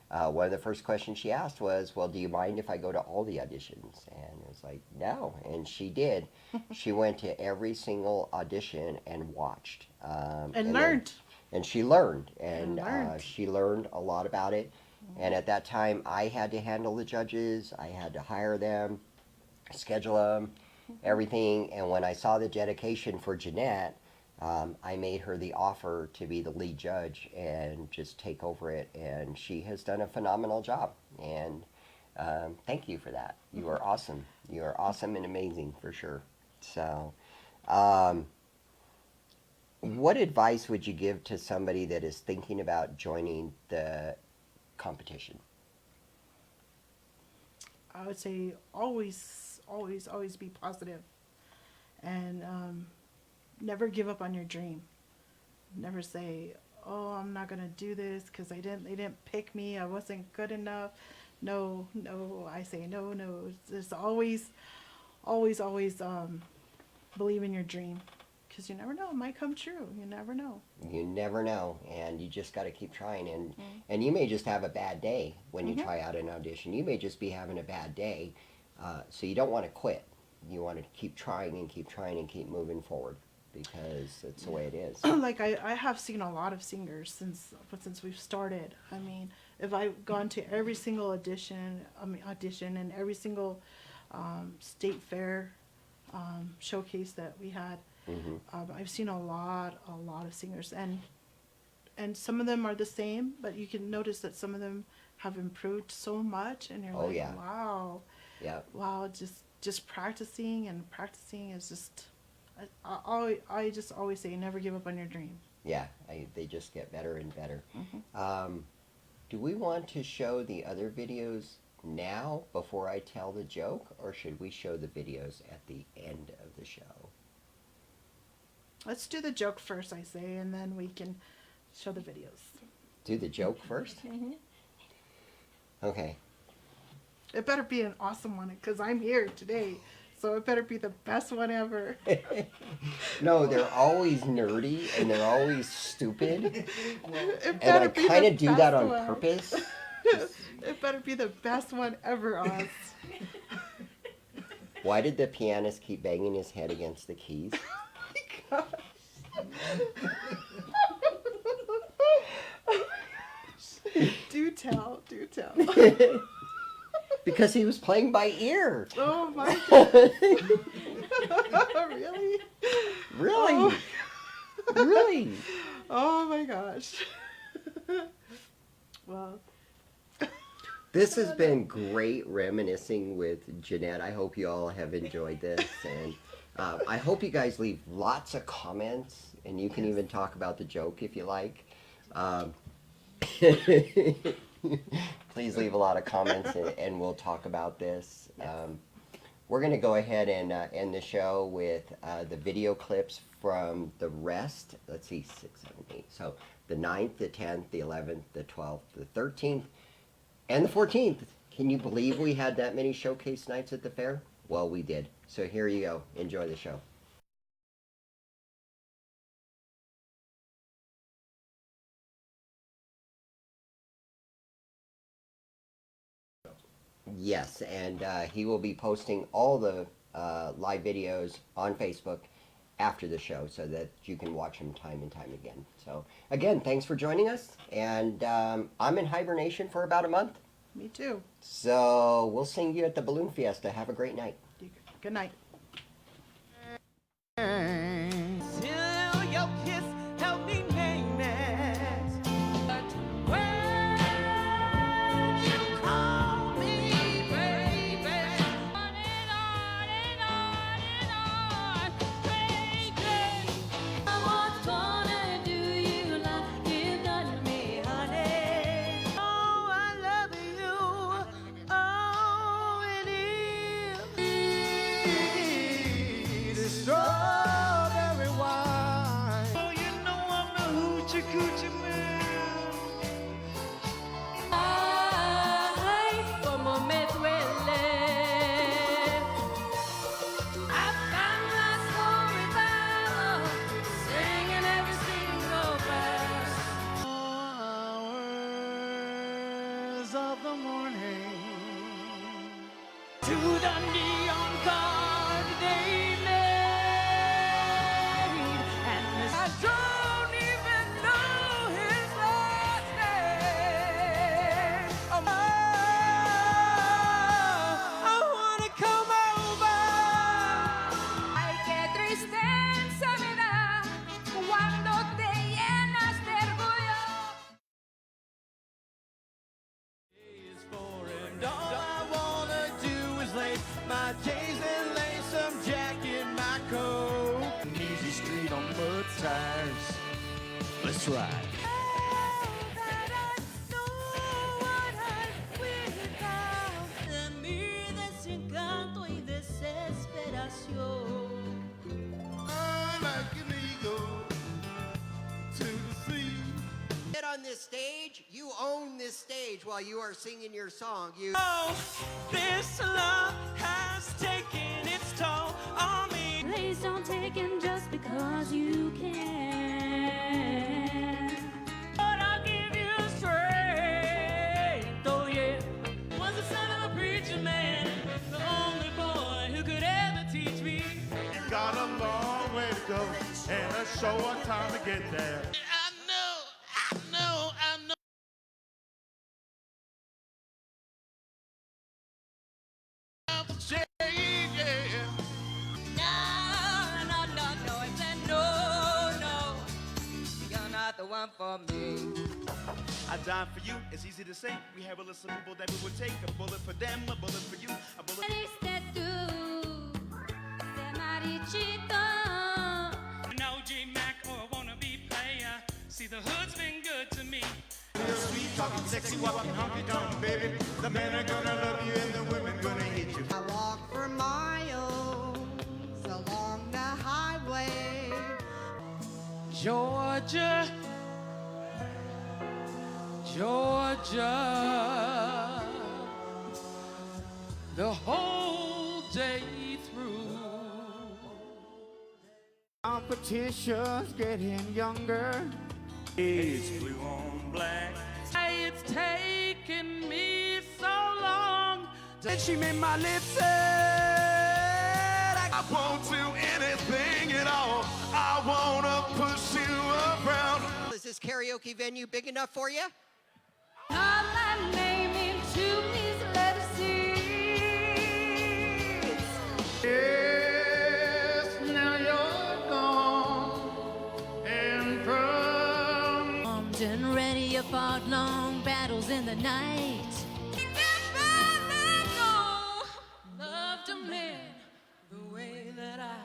one of the first questions she asked was, well, do you mind if I go to all the auditions? And it was like, no, and she did. She went to every single audition and watched. And learned. And she learned, and learned. she learned a lot about it. And at that time, I had to handle the judges. I had to hire them, schedule them, everything. And when I saw the dedication for Jeanette, I made her the offer to be the lead judge and just take over it. And she has done a phenomenal job. And thank you for that. You are awesome. You are awesome and amazing for sure. So, what advice would you give to somebody that is thinking about joining the competition? I would say always be positive, and never give up on your dream. Never say, "Oh, I'm not gonna do this because they didn't pick me. I wasn't good enough." No. I say no. Just always believe in your dream, because you never know, it might come true. You never know. You never know, and you just got to keep trying. And you may just have a bad day when you try out an audition. You may just be having a bad day, so you don't want to quit. You want to keep trying and keep moving forward, because it's the way it is. Like I have seen a lot of singers since we've started. I mean, if I've gone to every single audition and every single state fair showcase that we had. I've seen a lot of singers, and some of them are the same, but you can notice that some of them have improved so much, and you're wow, Yeah. wow, just practicing is just, I just always say never give up on your dream. Yeah, they just get better and better. Do we want to show the other videos now before I tell the joke, or should we show the videos at the end of the show? Let's do the joke first, I say, and then we can show the videos. Do the joke first? Okay. It better be an awesome one, because I'm here today, so it better be the best one ever. No, they're always nerdy and they're always stupid. It And better I be kind the of do that best on one. purpose. It better be the best one ever, Oz. Why did the pianist keep banging his head against the keys? Do tell. Because he was playing by ear. Oh my God. Really? Really? Really? Oh my gosh. Well. This has been great reminiscing with Jeanette. I hope you all have enjoyed this, and I hope you guys leave lots of comments, and you can even talk about the joke if you like. Please leave a lot of comments, and we'll talk about this. We're going to go ahead and end the show with the video clips from the rest. Let's see, 6, 7, 8. So the 9th, the 10th, the 11th, the 12th, the 13th, and the 14th. Can you believe we had that many showcase nights at the fair? Well, we did. So here you go. Enjoy the show. Yes, and he will be posting all the live videos on Facebook after the show so that you can watch them time and time again. So again, thanks for joining us, and I'm in hibernation for about a month. Me too. So we'll sing you at the Balloon Fiesta. Have a great night. Good night. Till your kiss help me name it. But when you call me baby, on and on and on and on, baby, What's gonna do you like you've done to me, honey? oh, I love you. Oh, it is strawberry wine. Oh, you know I'm the hoochie coochie man. Ay, como me duele. I found my soul revival, singing every single verse. Hours of the morning. To the neon god they made, and I don't even know his last name. I wanna come over. Ay, qué tristeza me da cuando te llenas de orgullo. And all I wanna do is lay my days and lay some jack in my coat. An easy street on mud tires. Let's ride. De mi desencanto y desesperación. I'm like an eagle to the sea. Get on this stage. You own this stage while you are singing your song. You. Oh, this love has taken its toll on me. Please don't take him just because you can. But I'll give you strength, oh yeah. Was the son of a preacher man, the only boy who could ever teach me. You got a long way to go and a short time to get there. I know. Change, yeah. No, I said no. You're not the one for me. I died for you, it's easy to say. We have a list of people that we would take. A bullet for them, a bullet for you, a bullet. Saliste tú, de marichito. No G-Mac or a wannabe player. See, the hood's been good to me. Sweet talking, sexy walking, honky tonk, baby. The men are gonna love you and the women gonna hate you. I walk for miles along the highway. Georgia, the whole day through. Competition's getting younger. It's blue on black. It's taken me so long. And she made my lips sad. I won't do anything at all. I wanna push you around. Is this karaoke venue big enough for you? Call my name into these letter seats. Yes, now you're gone. And from Armed and ready, you fought long battles in the night. Loved a man the way that I.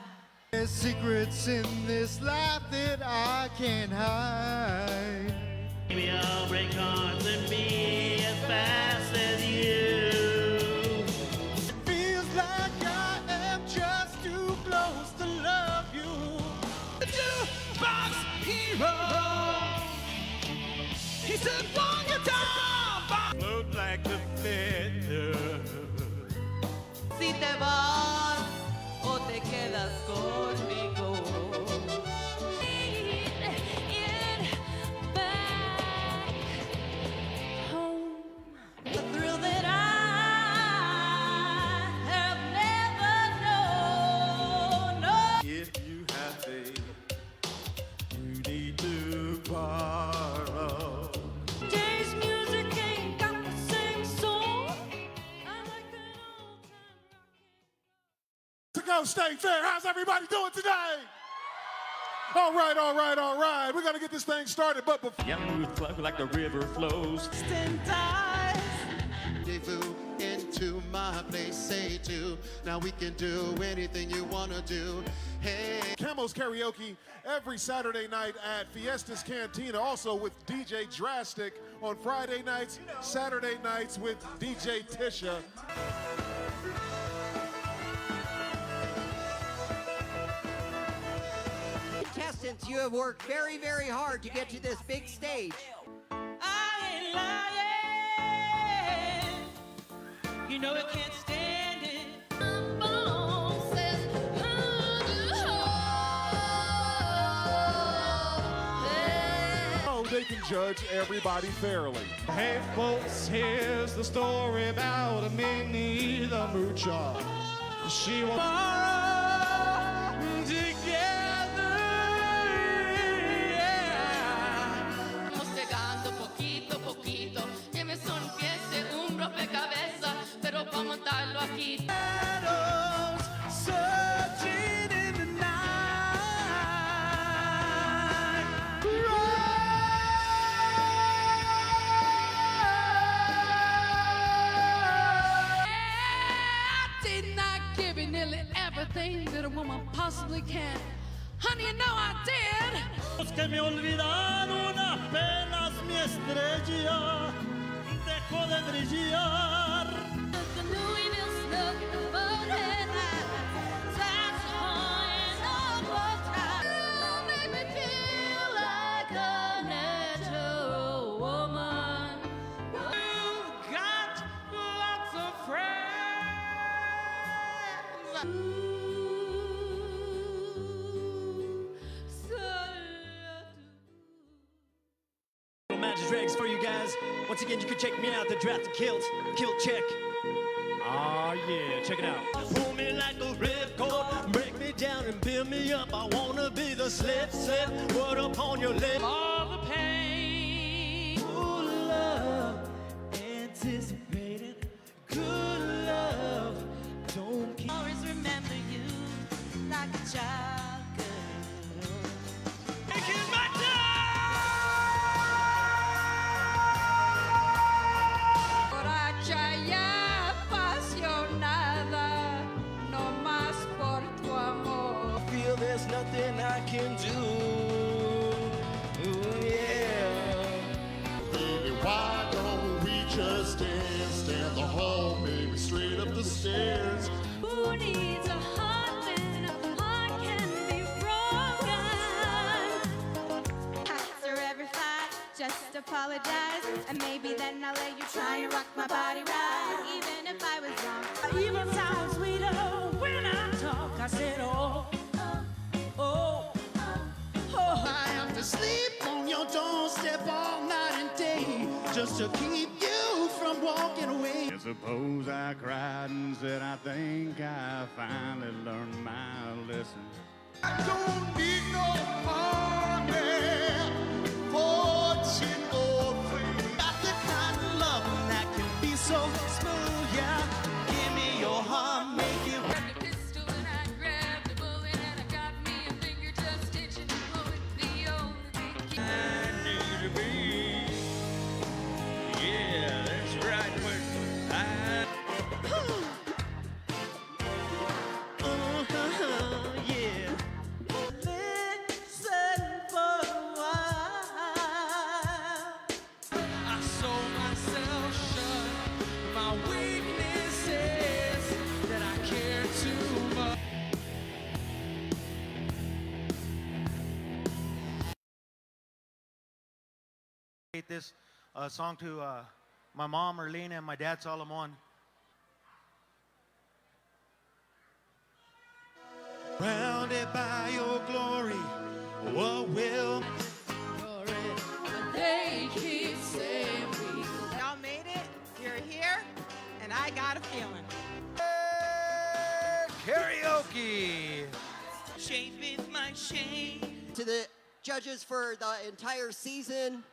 there's secrets in this life that I can't hide. Maybe I'll break hearts and be as fast as you. It feels like I am just too close to love you. The jukebox hero. He said one guitar box. Float like a feather. Si te vas o te quedas conmigo. The thrill that I have never known. No. If you have to Mexico State Fair. How's everybody doing today? All right, all right, all right. We're going to get this thing started, but before... Young flow like the river flows. Rendezvous into my place, say to. Now we can do anything you want to do. Hey. Camo's Karaoke every Saturday night at Fiesta's Cantina, also with DJ Drastic on Friday nights, Saturday nights with DJ Tisha. Contestants, you have worked very, very hard to get to this big stage. I ain't lying. You know I can't stand it. Oh, they can judge everybody fairly. Hey folks, here's the story about a Minnie the Moocher. She was Together, yeah. Estamos llegando poquito, poquito. Que me sonriese un rompecabezas, pero para montarlo aquí. Searching in the night. I did not give you nearly everything that a woman possibly can. Honey, you know I did. que me olvidaron apenas mi estrella dejó de brillar. The Louisville snook, morena, that's fine, all time. You make me feel like a natural woman. You've got lots of friends. Magic Drags for you guys. Once again, you can check me out, the Draft Kilt check. Oh yeah, check it out. Pull me like a ripcord, break me down and build me up. I wanna be the slip, word upon your lip. All the pain. Good love, anticipated. Good love, don't keep. Always remember you like a child girl. Taking my time. Borracha apasionada, no más por tu amor. Feel there's nothing I can do. Ooh, yeah. Baby, why don't we just dance down the hall, maybe straight up the stairs? Who needs a heart when a heart can be broken? After every fight, just apologize, and maybe then I'll let you try and rock my body right, even if I was wrong. Even sounds sweeter when I talk. I said, oh, oh, oh. I have to sleep on your doorstep all night and day just to keep you from walking away. I suppose I cried and said I think I finally learned my lesson. I don't need no money, fortune or fame. Got the kind of love that can be so smooth, yeah. Give me your heart, make it. Grabbed a pistol and I grabbed a bullet and I got me a finger just stitching the bullet. The only thing I need to be. Yeah, that's right. Yeah. Listen for a while. I sold myself shut. My weakness is that I care too much. This song to my mom, Erlene, and my dad, Solomon. Surrounded by your glory, what will they keep saying we Y'all made it. You're here, and I got a feeling. Karaoke. Shame is my shame. To the judges for the entire season,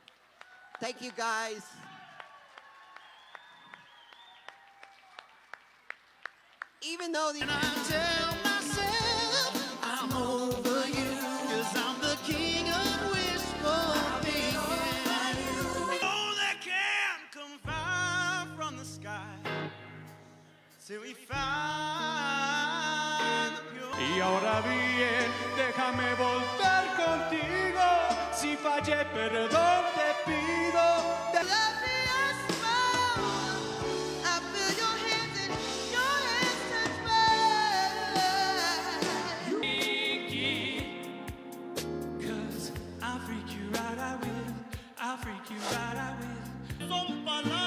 thank you guys. Even though the And I tell myself bien, déjame volver contigo. Si fallé, perdón te pido. Let me smile. I feel your hands and your hands touch mine. Freaky, 'cause I'll freak you right, I will. I'll freak you right, I will. Son palabras.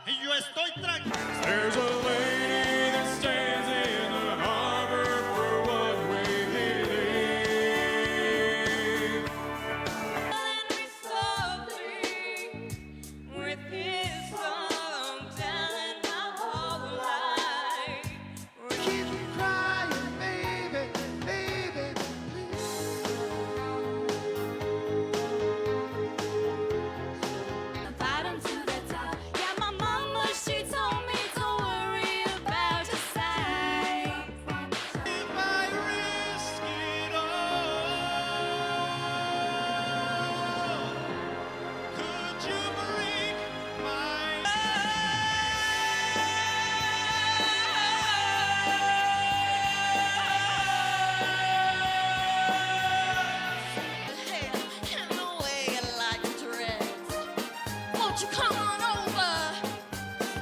Y yo estoy tranquilo. There's a lady that stands in the harbor for one way live. With his song telling my whole life. Keep crying, baby, baby, please. Bottom to the top. Yeah, my mama, she told me don't worry about your size. If I risk it all, could you break my In the way you like to dress. Won't you come on over?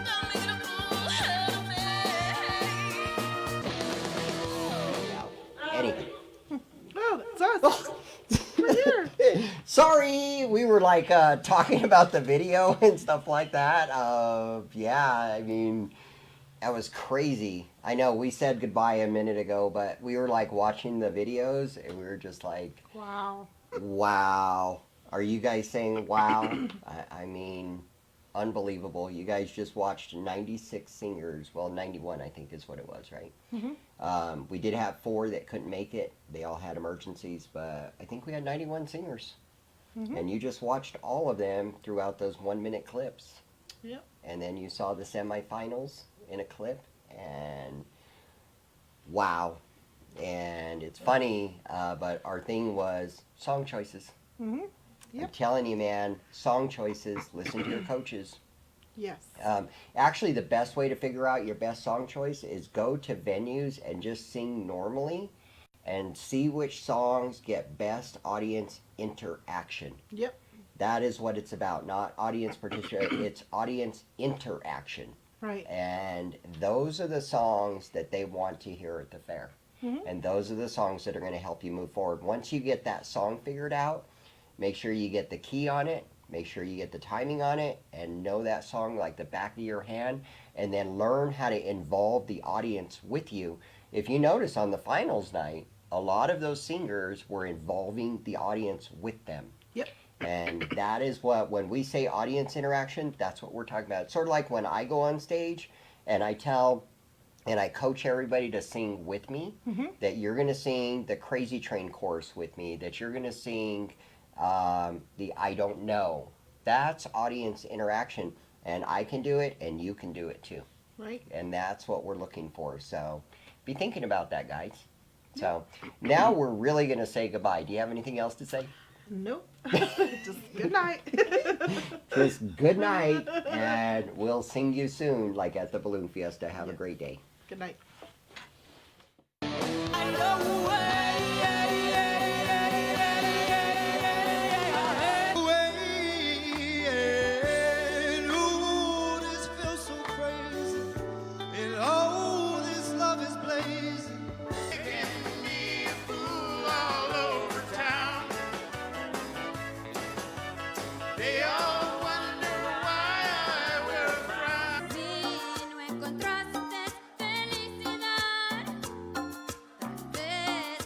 Don't make a fool out of me. Anything. Oh, that's us. We're here. Sorry, we were like talking about the video and stuff like that. Yeah, I mean, that was crazy. I know we said goodbye a minute ago, but we were like watching the videos and we were just like, Wow. wow. Are you guys saying wow? I mean, unbelievable. You guys just watched 96 singers. Well, 91, I think is what it was, right? We did have 4 that couldn't make it. They all had emergencies, but I think we had 91 singers. And you just watched all of them throughout those 1-minute clips. Yep. And then you saw the semifinals in a clip, and wow. And it's funny, but our thing was song choices. I'm telling you, man, song choices, listen to your coaches. Yes. Actually, the best way to figure out your best song choice is go to venues and just sing normally and see which songs get best audience interaction. Yep. That is what it's about, not audience participation. It's audience interaction. Right. And those are the songs that they want to hear at the fair. And those are the songs that are going to help you move forward. Once you get that song figured out, make sure you get the key on it, make sure you get the timing on it, and know that song like the back of your hand, and then learn how to involve the audience with you. If you notice on the finals night, a lot of those singers were involving the audience with them. Yep. And that is what, when we say audience interaction, that's what we're talking about. It's sort of like when I go on stage and I tell and I coach everybody to sing with me, that you're going to sing the Crazy Train chorus with me, that you're going to sing the I Don't Know. That's audience interaction. And I can do it, and you can do it too. Right. And that's what we're looking for. So be thinking about that, guys. So now we're really going to say goodbye. Do you have anything else to say? Nope. Just good night. Just good night, and we'll sing you soon, like at the Balloon Fiesta. Have a great day. Good night. This feels so crazy, and oh, this love is blazing. making me a fool all over town? They all wonder why I wear a frown. Si no encontraste felicidad, tal vez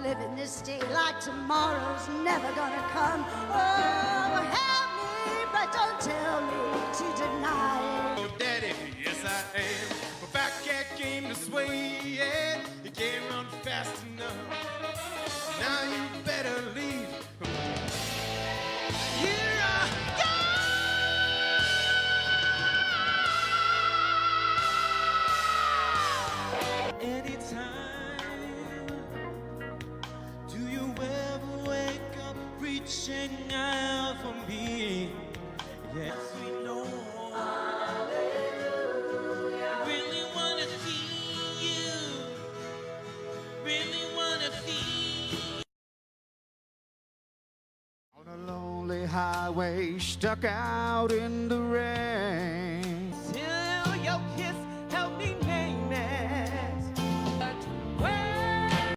living this day like tomorrow's never gonna come. Oh, help me, but don't tell me to deny it. Oh, Daddy, yes I am. My back cat came to sway, yeah. You can't run fast enough. Now you better leave. Here I go. Anytime, do you ever wake up reaching out for me? Yes, we know. Really wanna see you. Really wanna feel. On a lonely highway, stuck out in the rain.